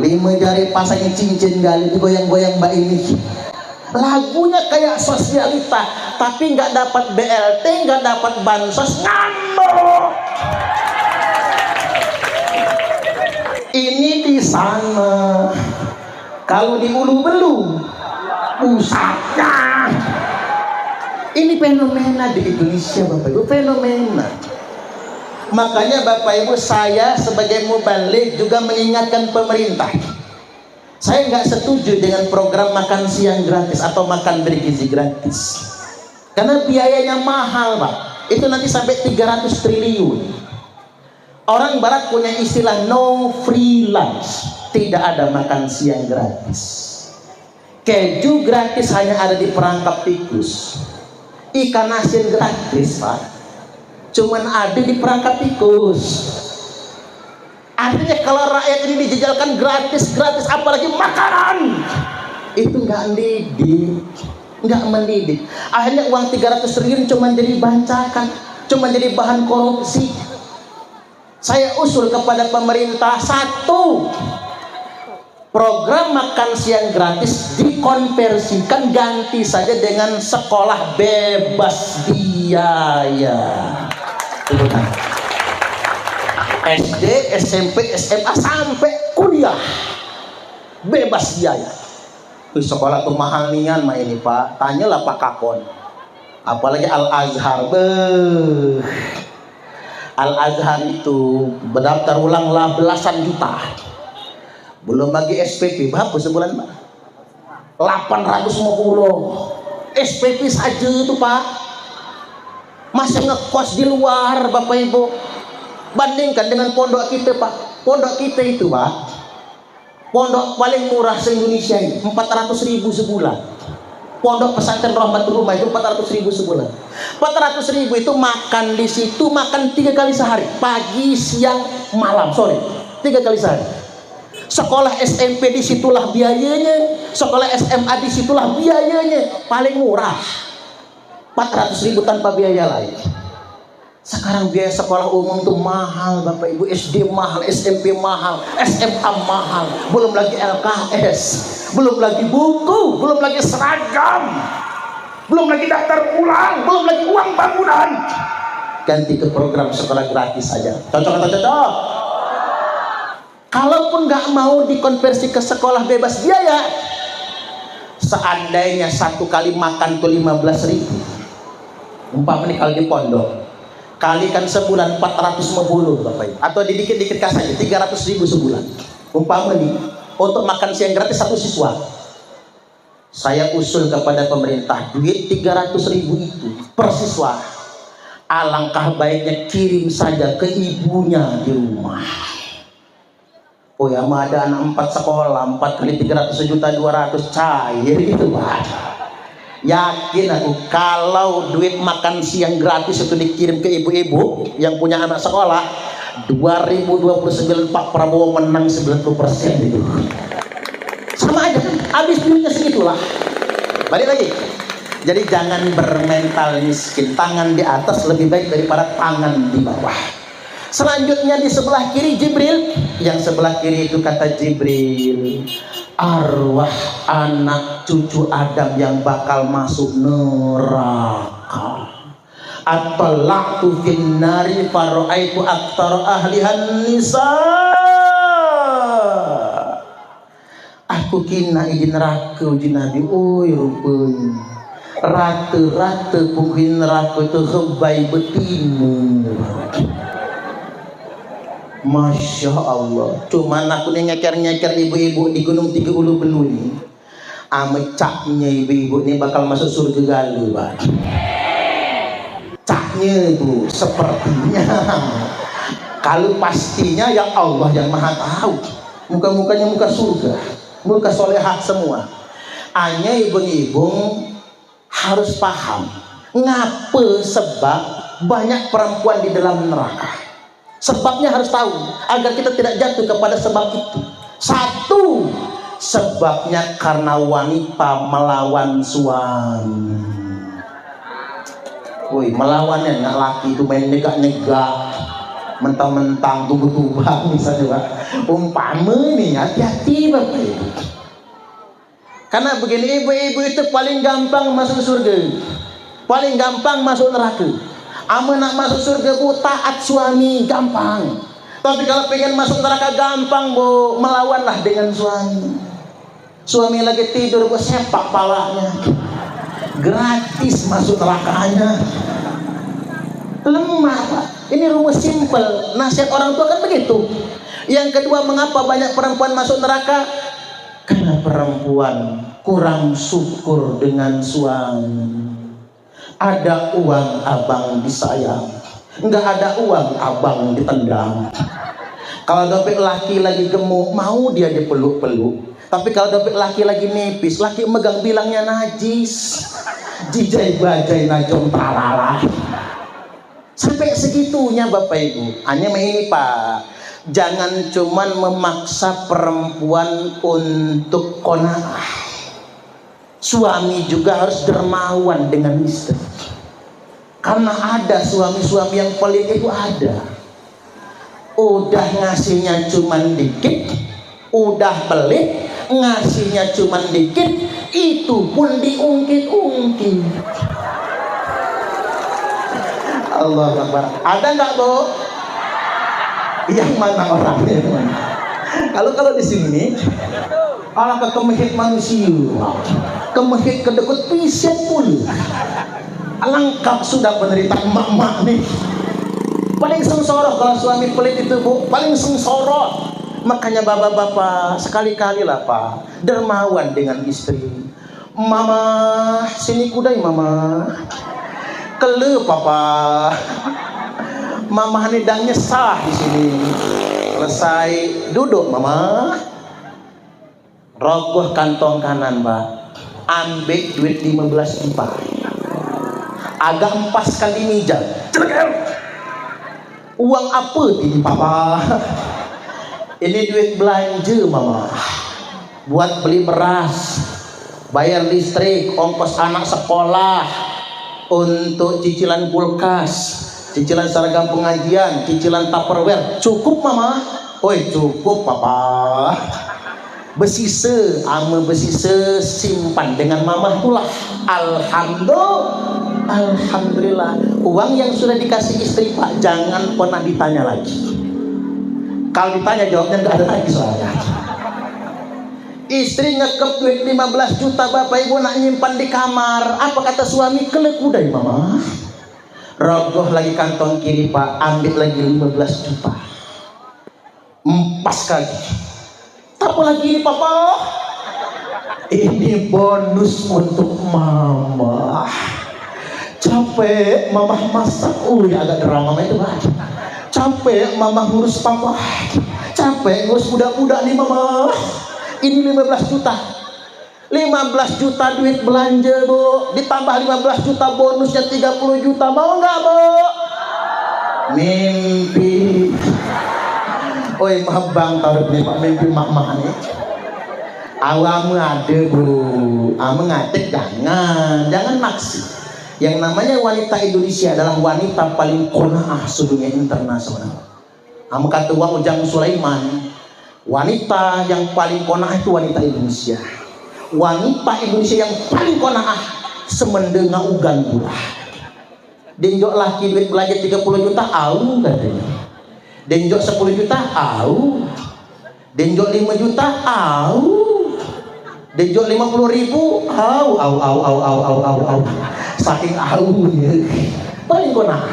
5 jari pasangin cincin gali digoyang-goyang Mbak ini. Lagunya kayak sosialita, tapi nggak dapat BLT, nggak dapat bansos, ngambek. Ini di sana, kalau di Ulu Belu pusatnya. Ini fenomena di Indonesia Bapak Ibu, fenomena. Makanya Bapak Ibu, saya sebagai mubalik juga mengingatkan pemerintah. Saya nggak setuju dengan program makan siang gratis atau makan bergizi gratis, karena biayanya mahal Pak. itu nanti sampai 300 triliun. Orang barat punya istilah no free lunch, tidak ada makan siang gratis. Keju gratis hanya ada di perangkap tikus. Ikan asin gratis, Pak, cuman ada di perangkap tikus. Artinya kalau rakyat ini dijejalkan gratis, apalagi makanan, itu nggak mendidik. Akhirnya uang 300 triliun cuma jadi bancakan, cuma jadi bahan korupsi. Saya usul kepada pemerintah, satu, program makan siang gratis dikonversikan, ganti saja dengan sekolah bebas biaya. SD, SMP, SMA sampai kuliah bebas biaya. Sekolah tuh mahal nian mah ini, Pak. Tanyalah Pak Kakon. Apalagi Al-Azhar. Al-Azhar itu berdaftar ulanglah belasan juta. Belum lagi SPP, berapa sebulan, Pak? 850 SPP saja itu, Pak. Masih ngekos di luar, Bapak Ibu. Bandingkan dengan pondok kita, Pak. Pondok kita itu, Pak, pondok paling murah se-Indonesia ini 400.000 sebulan. Pondok pesantren Rahmatul Rumah itu 400.000 sebulan. 400.000 itu makan di situ, makan 3 kali sehari, pagi, siang, malam, sore, 3 kali sehari. Sekolah SMP disitulah biayanya, sekolah SMA disitulah biayanya, paling murah 400.000 tanpa biaya lain. Sekarang biaya sekolah umum tuh mahal, Bapak Ibu. SD mahal, SMP mahal, SMA mahal, belum lagi LKS, belum lagi buku, belum lagi seragam, belum lagi daftar ulang, belum lagi uang bangunan. Ganti ke program sekolah gratis saja. Cocok atau cocok? Kalaupun nggak mau dikonversi ke sekolah bebas biaya, seandainya satu kali makan tuh 15.000, umpamanya kalau di pondok, kalikan sebulan 450, Bapak Ibu, atau dikit-dikit kasih 300.000 sebulan. Umpamanya untuk makan siang gratis satu siswa, saya usul kepada pemerintah, duit 300.000 itu per siswa, alangkah baiknya kirim saja ke ibunya di rumah. Oh ya, ada anak 4 sekolah, 4 kali 300 juta 200, cair gitu, Pak. Yakin aku, kalau duit makan siang gratis itu dikirim ke ibu-ibu yang punya anak sekolah, 2029 Pak Prabowo menang 90% itu. Sama aja kan, habis duitnya segitulah. Balik lagi. Jadi jangan bermental miskin, tangan di atas lebih baik daripada tangan di bawah. Selanjutnya di sebelah kiri Jibril, yang sebelah kiri itu kata Jibril, arwah anak cucu Adam yang bakal masuk neraka. At-talaqtu fin nari faraitu aktsar ahlihan nisa. Aku kina di neraka uji Nabi, oi rupanya rata-rata penghuni neraka itu hebai betina. Masya Allah. Cuman aku nih nyeker-nyeker ibu-ibu di Gunung Tiga Ulu Benuli, caknya ibu-ibu ini bakal masuk surga galuh, Pak. Caknya itu sepertinya. Kalau pastinya ya Allah yang maha tahu. Muka-mukanya muka surga, muka solehah semua. Hanya ibu-ibu harus paham ngapa sebab banyak perempuan di dalam neraka. Sebabnya harus tahu agar kita tidak jatuh kepada sebab itu. Satu, sebabnya karena wanita melawan suami. Woi, melawannya nggak laki itu main nyegak-nyegak, mentang-mentang tubuh-tubuh misalnya, Pak. Umpama nih, hati-hati, Bapak Ibu. Karena begini, ibu-ibu itu paling gampang masuk surga, paling gampang masuk neraka. Nak masuk surga, Bu, taat suami gampang. Tapi kalau pengen masuk neraka gampang, Bu, melawanlah dengan suami. Suami lagi tidur, Bu, sepak palanya. Gratis masuk nerakanya. Lemah, Pak. Ini rumus simpel. Nasihat orang tua kan begitu. Yang kedua, mengapa banyak perempuan masuk neraka? Karena perempuan kurang syukur dengan suami. Ada uang abang disayang, nggak ada uang abang ditendang. Kalau dopek laki lagi gemuk, mau dia dipeluk-peluk. Tapi kalau dopek laki lagi nipis, laki megang bilangnya najis. Jijai bajai najong talala. Sampai segitunya Bapak Ibu. Hanya ini Pak, jangan cuman memaksa perempuan untuk qanaah. Suami juga harus dermawan dengan istri. Karena ada suami-suami yang pelit itu ada. Udah ngasihnya cuman dikit, udah pelit, ngasihnya cuman dikit, itu pun diungkit-ungkit. Allah Akbar. Ada nggak Bu? Yang mana orangnya? Kalau di sini, ala ke kemehit manusia, kemehit kedekut piset pun. Lengkap sudah penderita emak-emak nih. Paling sengsara kalau suami pelit itu Bu, paling sengsara. Makanya bapak-bapak sekali-kali lah Pak, dermawan dengan istri. Mama, sini kudai mama. Kele papa. Mama nidangnya sah di sini. Selesai duduk mama. Rogoh kantong kanan Pak. Ambil duit 15 juta. Agak empas kali mijal. Uang apa ini papa? Ini duit belanja mama. Buat beli beras, bayar listrik, ongkos anak sekolah, untuk cicilan kulkas, cicilan seragam pengajian, cicilan tupperware. Cukup mama? Oi cukup papa. Besise, ame besise simpan dengan mama itulah. Alhamdulillah. Uang yang sudah dikasih istri Pak, jangan pernah ditanya lagi. Kalau ditanya jawabnya nggak ada lagi soalnya. Istri ngekep duit 15 juta Bapak Ibu nak nyimpan di kamar. Apa kata suami? Kelek udai mama. Rogoh lagi kantong kiri Pak, ambil lagi 15 juta. Empas kali. Apa lagi ini papa? Ini bonus untuk mama. Capek mama masak. Agak drama itu Pak. Capek mama ngurus papa. Capek ngurus budak-budak nih mama. Ini 15 juta. 15 juta duit belanja Bu. Ditambah 15 juta bonusnya 30 juta. Mau nggak Bu? Mimpi. Oi maaf bang, taruh nih Pak, mimpi mak-mak nih. Awam ada Bu. Mengatik jangan naksi. Yang namanya wanita Indonesia adalah wanita paling qanaah sedunia internasional. Kata Wang Ujang Sulaiman, wanita yang paling qanaah itu wanita Indonesia. Wanita Indonesia yang paling qanaah semendenga ugan murah. Denjok laki duit belanja 30 juta, au katanya. Denjok 10 juta, au. Denjok 5 juta, au. Denjok 50.000, au. Saking aunya paling qanaah.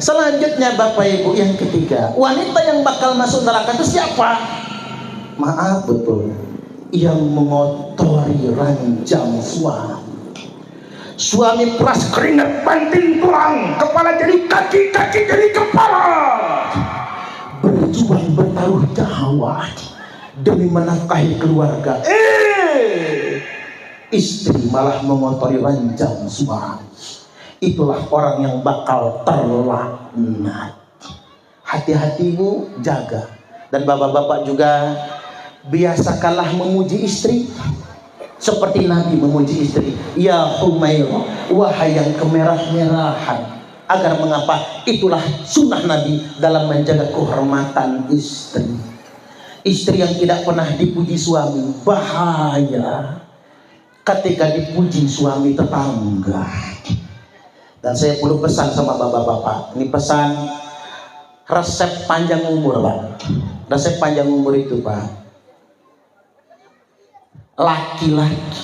Selanjutnya Bapak Ibu yang ketiga, wanita yang bakal masuk neraka itu siapa? Maaf betul, yang mengotori ranjang suami. Suami peras keringat banting tulang, kepala jadi kaki, kaki jadi kepala. Berjuang bertaruh nyawa demi menafkahi keluarga. Istri malah mengotori ranjang suami. Itulah orang yang bakal terlaknat. Hati-hati Bu, jaga. Dan bapak-bapak juga biasakanlah memuji istri seperti Nabi memuji istri. Ya Humairah, wahai yang kemerah-merahan. Agar mengapa? Itulah sunnah Nabi dalam menjaga kehormatan istri. Istri yang tidak pernah dipuji suami bahaya ketika dipuji suami tetangga. Dan saya perlu pesan sama bapak-bapak, ini pesan resep panjang umur Pak. Resep panjang umur itu Pak, laki-laki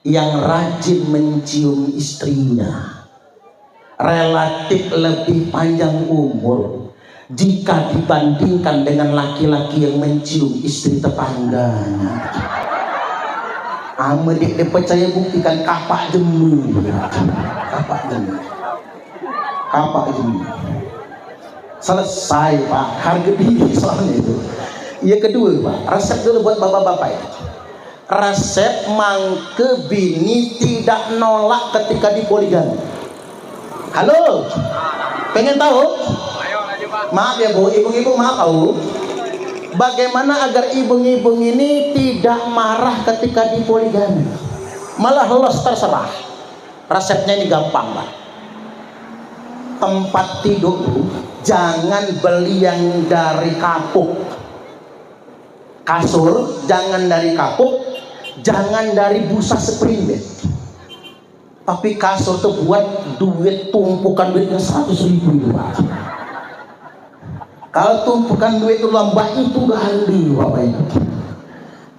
yang rajin mencium istrinya relatif lebih panjang umur jika dibandingkan dengan laki-laki yang mencium istri tetangganya. Dia percaya buktikan kapak jemu. Kapak jemu. Selesai Pak, harga diri soalnya itu. Yang kedua Pak, resep dulu buat bapak-bapak itu. Resep mangke bini tidak nolak ketika dipoligami. Halo, pengen tahu? Maaf ya Bu, ibu-ibu maaf tahu. Bagaimana agar ibu-ibu ini tidak marah ketika dipoligami, malah los terserah. Resepnya ini gampang Pak. Tempat tidur jangan beli yang dari kapuk. Kasur jangan dari kapuk, jangan dari busa spring bed. Tapi kasur tuh buat duit, tumpukan duitnya 100.000 itu Pak. Kalau tumpukan duit itu lambah itu gak ada Bapak Ibu.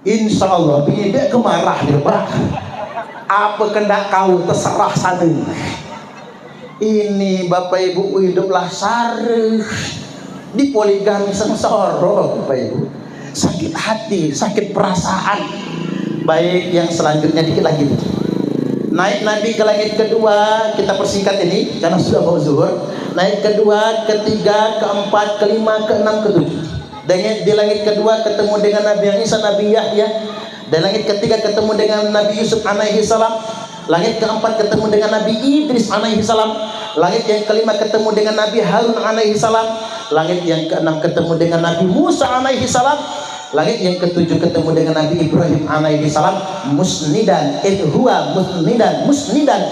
Insya Allah beda kemarah dia Pak. Apa kendak kau terserah sana. Ini Bapak Ibu hiduplah sareh di poligami sengsara Bapak Ibu. Sakit hati, sakit perasaan. Baik, yang selanjutnya dikit lagi. Naik Nabi ke langit kedua, kita persingkat ini karena sudah mau zuhur. Naik kedua, ketiga, keempat, kelima, keenam, ketujuh. Dan di langit kedua ketemu dengan Nabi Isa, Nabi Yahya. Dan langit ketiga ketemu dengan Nabi Yusuf alaihi salam. Langit keempat ketemu dengan Nabi Idris alaihi salam. Langit yang kelima ketemu dengan Nabi Harun alaihi salam. Langit yang keenam ketemu dengan Nabi Musa alaihi salam. Langit yang ketujuh ketemu dengan Nabi Ibrahim alaihi salam, musnidan huwa musnidan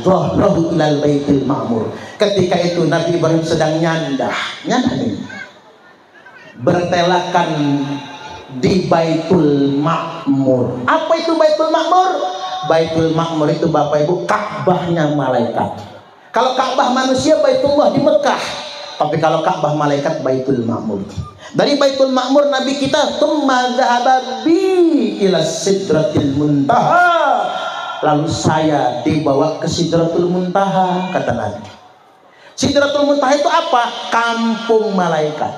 dhahrahu ilal baitil ma'mur. Ketika itu Nabi Ibrahim sedang nyandah nih, bertelakan di Baitul Ma'mur. Apa itu Baitul Ma'mur? Baitul Ma'mur itu Bapak Ibu Ka'bahnya malaikat. Kalau Ka'bah manusia Baitullah di Mekah, tapi kalau Ka'bah malaikat Baitul Ma'mur. Dari Baitul Ma'mur Nabi kita tsumma dzahaba bi ila sidratil muntaha. Lalu saya dibawa ke Sidratul Muntaha, kata Nabi. Sidratul Muntaha itu apa? Kampung malaikat.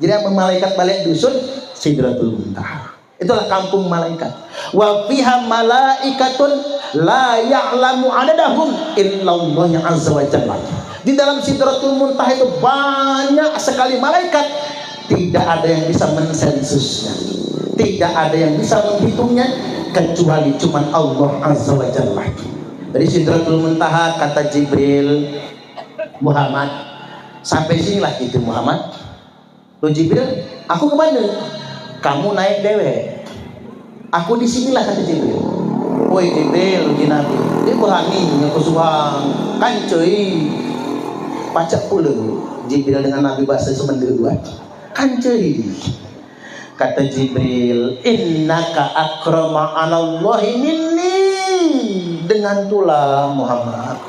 Jadi apa malaikat balik dusun? Sidratul Muntaha. Itulah kampung malaikat. Wa fiha malaikatun la ya'lamu adadahum illallah azza wa jalla. Di dalam Sidratul Muntaha itu banyak sekali malaikat. Tidak ada yang bisa mensensusnya, tidak ada yang bisa menghitungnya kecuali cuma Allah azza wa jalla. Dari Sidratul Muntaha kata Jibril, Muhammad sampai sinilah itu Muhammad. Lo Jibril, aku kemana? Kamu naik dewe, aku di sinilah kata Jibril. Woi Jibril, Nabi dia berani nyokosuang kan cuy pacak pula Jibril dengan Nabi bahasa Semendel buat kan cuy. Kata Jibril, innaka akrama anallahi minni. Dengan itulah Muhammad,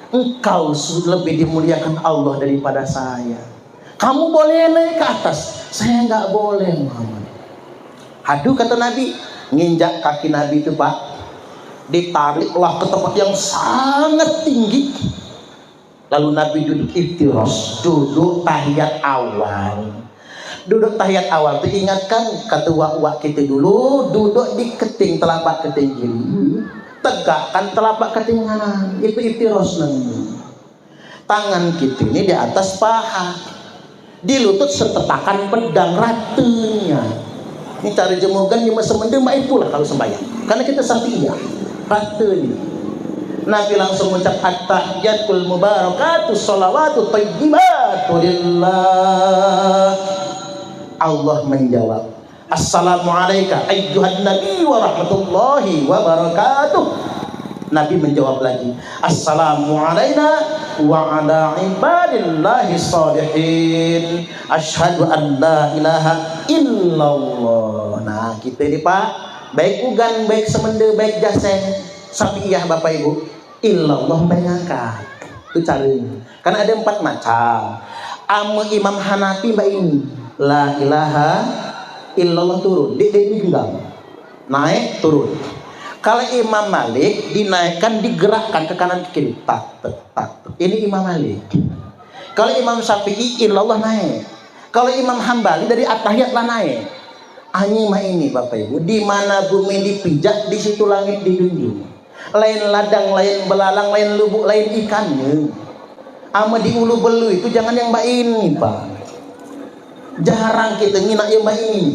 engkau lebih dimuliakan Allah daripada saya. Kamu boleh naik ke atas, saya nggak boleh Muhammad. Aduh kata Nabi, nginjak kaki Nabi itu Pak, ditariklah ke tempat yang sangat tinggi. Lalu Nabi duduk iftiros, duduk tahiyat awal. Duduk tahiyat awal itu ingatkan kata wak-wak kita dulu, duduk di keting telapak keting kiri, tegakkan telapak keting kanan. Itu iftiros namanya. Tangan kita ini di atas paha, di lutut setetakan pedang ratunya. Ini cara jemugan di masa mendem main pula kalau sembahyang. Karena kita satiyah ratunya. Nabi langsung mengucap at-tahiyatul mubarakatus sholawatu thayyibatu lillah. Allah menjawab, assalamualaikum ayyuhan nabi wa rahmatullahi wa barakatuh. Nabi menjawab lagi, assalamu alaina wa ala ibadillahi sholihin asyhadu an la ilaha illallah. Nah kita ini Pak, baik ugan, baik semende, baik jasen Safiyah Bapak Ibu, illallah mengangkat. Itu caranya. Karena ada 4 macam. Imam Hanafi mbak ini, la ilaha illallah turun, dia genggam, naik turun. Kalau Imam Malik dinaikkan, digerakkan ke kanan ke kiri, tak. Ini Imam Malik. Kalau Imam Syafi'i illallah naik. Kalau Imam Hambali dari at-tahiyat lah naik. Anyi mah ini Bapak Ibu, di mana bumi dipijak, di situ langit dijunjung. Lain ladang, lain belalang, lain lubuk, lain ikannya. Ama di ulu belu itu jangan yang mbak ini Pak. Jarang kita nginak yang mbak ini.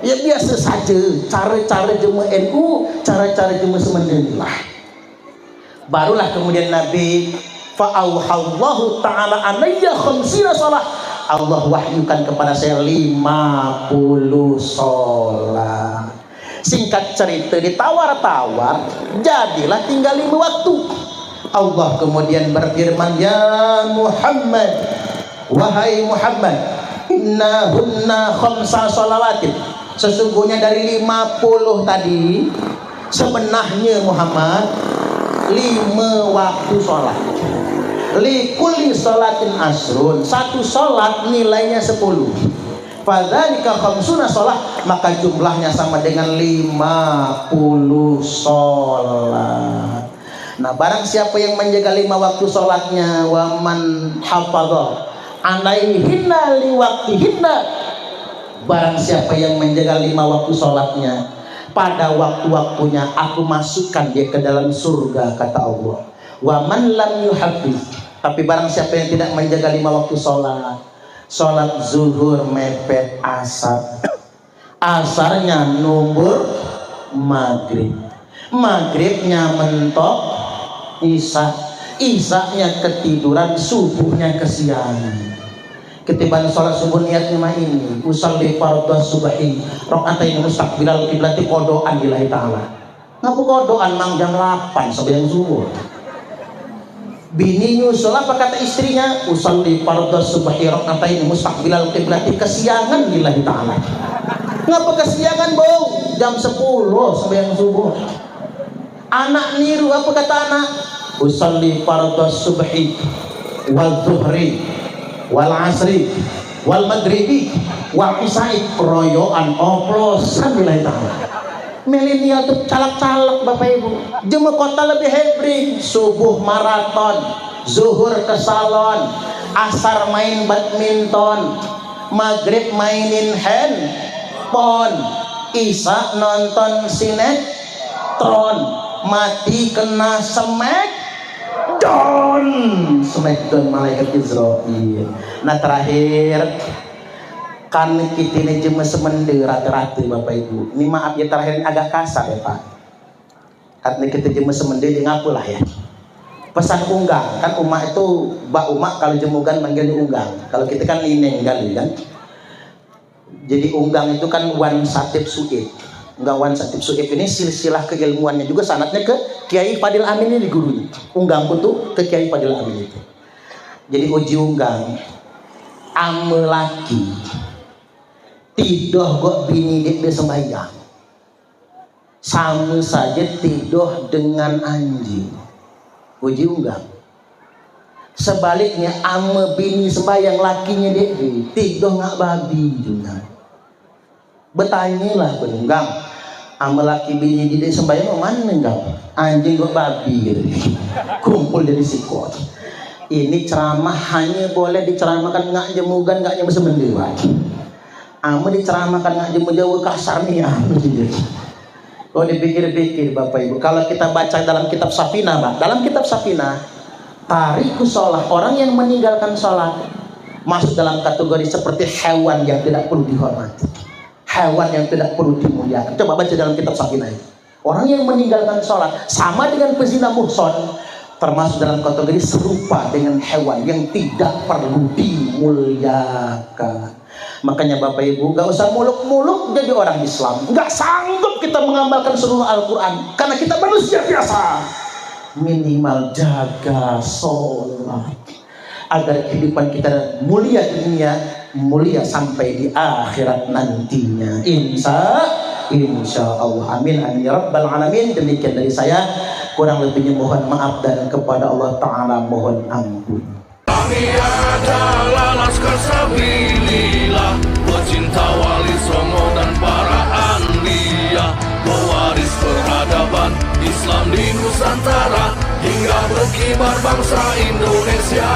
Ya biasa saja, cara-cara jemaah NU, cara-cara jemaah Semendenilah. Barulah kemudian Nabi fa'auhallahu ta'ala alayya khamsina sholat, Allah wahyukan kepada saya 50 sholat. Singkat cerita ditawar-tawar, jadilah tinggal 5 waktu. Allah kemudian berfirman, ya Muhammad, wahai Muhammad, innahunna khamsa sholawatin, sesungguhnya dari 50 tadi sebenarnya Muhammad 5 waktu sholat. Likulli sholatin asrun, satu sholat nilainya 10. Fadzalika khamsuna sholat, maka jumlahnya sama dengan 50 sholat. Nah, barang siapa yang menjaga 5 waktu sholatnya, waman hafadha alaihinna liwaktihinna, barang siapa yang menjaga 5 waktu sholatnya pada waktu-waktunya, aku masukkan dia ke dalam surga, kata Allah. Waman lam yuhafiz, tapi barang siapa yang tidak menjaga 5 waktu sholat, sholat zuhur mepet asar, asarnya numbur maghrib, maghribnya mentok isya, isyanya ketiduran, subuhnya kesiangan. Ketiban sholat subuh niatnya mah ini, usalli fardhu subhi rakaatain mustaqbilal qiblati qodoan lillahi ta'ala. Ngapu qodoan mang jam 8 sebelum subuh. Bini nyusul apa kata istrinya? Usalli fardhu subhi rakaatain mustaqbilal qiblati, kesiangan lillahi ta'ala. Ngapa kesiangan, Bang? Jam 10 sebelum subuh. Anak niru apa kata anak? Usalli fardhu subhi wal zuhri wal asri wal maghribi wal isya'i, royoan oplosan lillahi ta'ala. Milenial tuh calak-calak Bapak Ibu. Jemaah kota lebih hebring, subuh maraton, zuhur ke salon, asar main badminton, maghrib mainin handphone, isya nonton sinetron, mati kena Smackdown malaikat Israel. Nah terakhir kan kita ini cuma semende rata-rata Bapak Ibu. Ini maaf ya terakhir ini agak kasar ya Pak. Karena kita cuma semende di ngapulah ya. Pesan unggang kan umak itu Mbak Umak kalau jemugan manggil unggang. Kalau kita kan nineng kali kan. Jadi unggang itu kan wan satib suib. Unggawan satib suib ini silsilah keilmuannya juga sanatnya ke Kiai Fadil Amin ini gurunya. Unggang pun tuh ke Kiai Fadil Amin itu. Jadi uji unggang ame laki tidoh gok bini dia sembahyang sama saja tidoh dengan anjing. Uji unggang. Sebaliknya ame bini sembahyang lakinya dia tidoh ngak babi juga. Bertanyalah penunggang, ama laki bini dia sembahyang mana enggak? Anjing gua babi gitu. Kumpul dari sikot. Ini ceramah hanya boleh diceramahkan ngak jemugan, ngak jemu semendewa. Ama diceramahkan ngak jemu jauh kasar nih ya. Kalau dipikir-pikir Bapak Ibu, kalau kita baca dalam kitab Safinah, Pak, dalam kitab Safinah, tariku sholat, orang yang meninggalkan sholat masuk dalam kategori seperti hewan yang tidak perlu dihormati, hewan yang tidak perlu dimuliakan. Coba baca dalam kitab Safinah itu. Orang yang meninggalkan sholat sama dengan pezina muhson, termasuk dalam kategori serupa dengan hewan yang tidak perlu dimuliakan. Makanya Bapak Ibu gak usah muluk-muluk jadi orang Islam. Gak sanggup kita mengamalkan seluruh Al-Quran karena kita manusia biasa. Minimal jaga sholat agar kehidupan kita mulia di dunia, mulia sampai di akhirat nantinya. Insya Allah. Amin amin ya rabbal alamin. Demikian dari saya, kurang lebihnya mohon maaf dan kepada Allah Ta'ala mohon ampun. Kami adalah Laskar Sabilillah, pecinta Wali Songo dan para anbiya, pewaris peradaban Islam di Nusantara hingga berkibar bangsa Indonesia.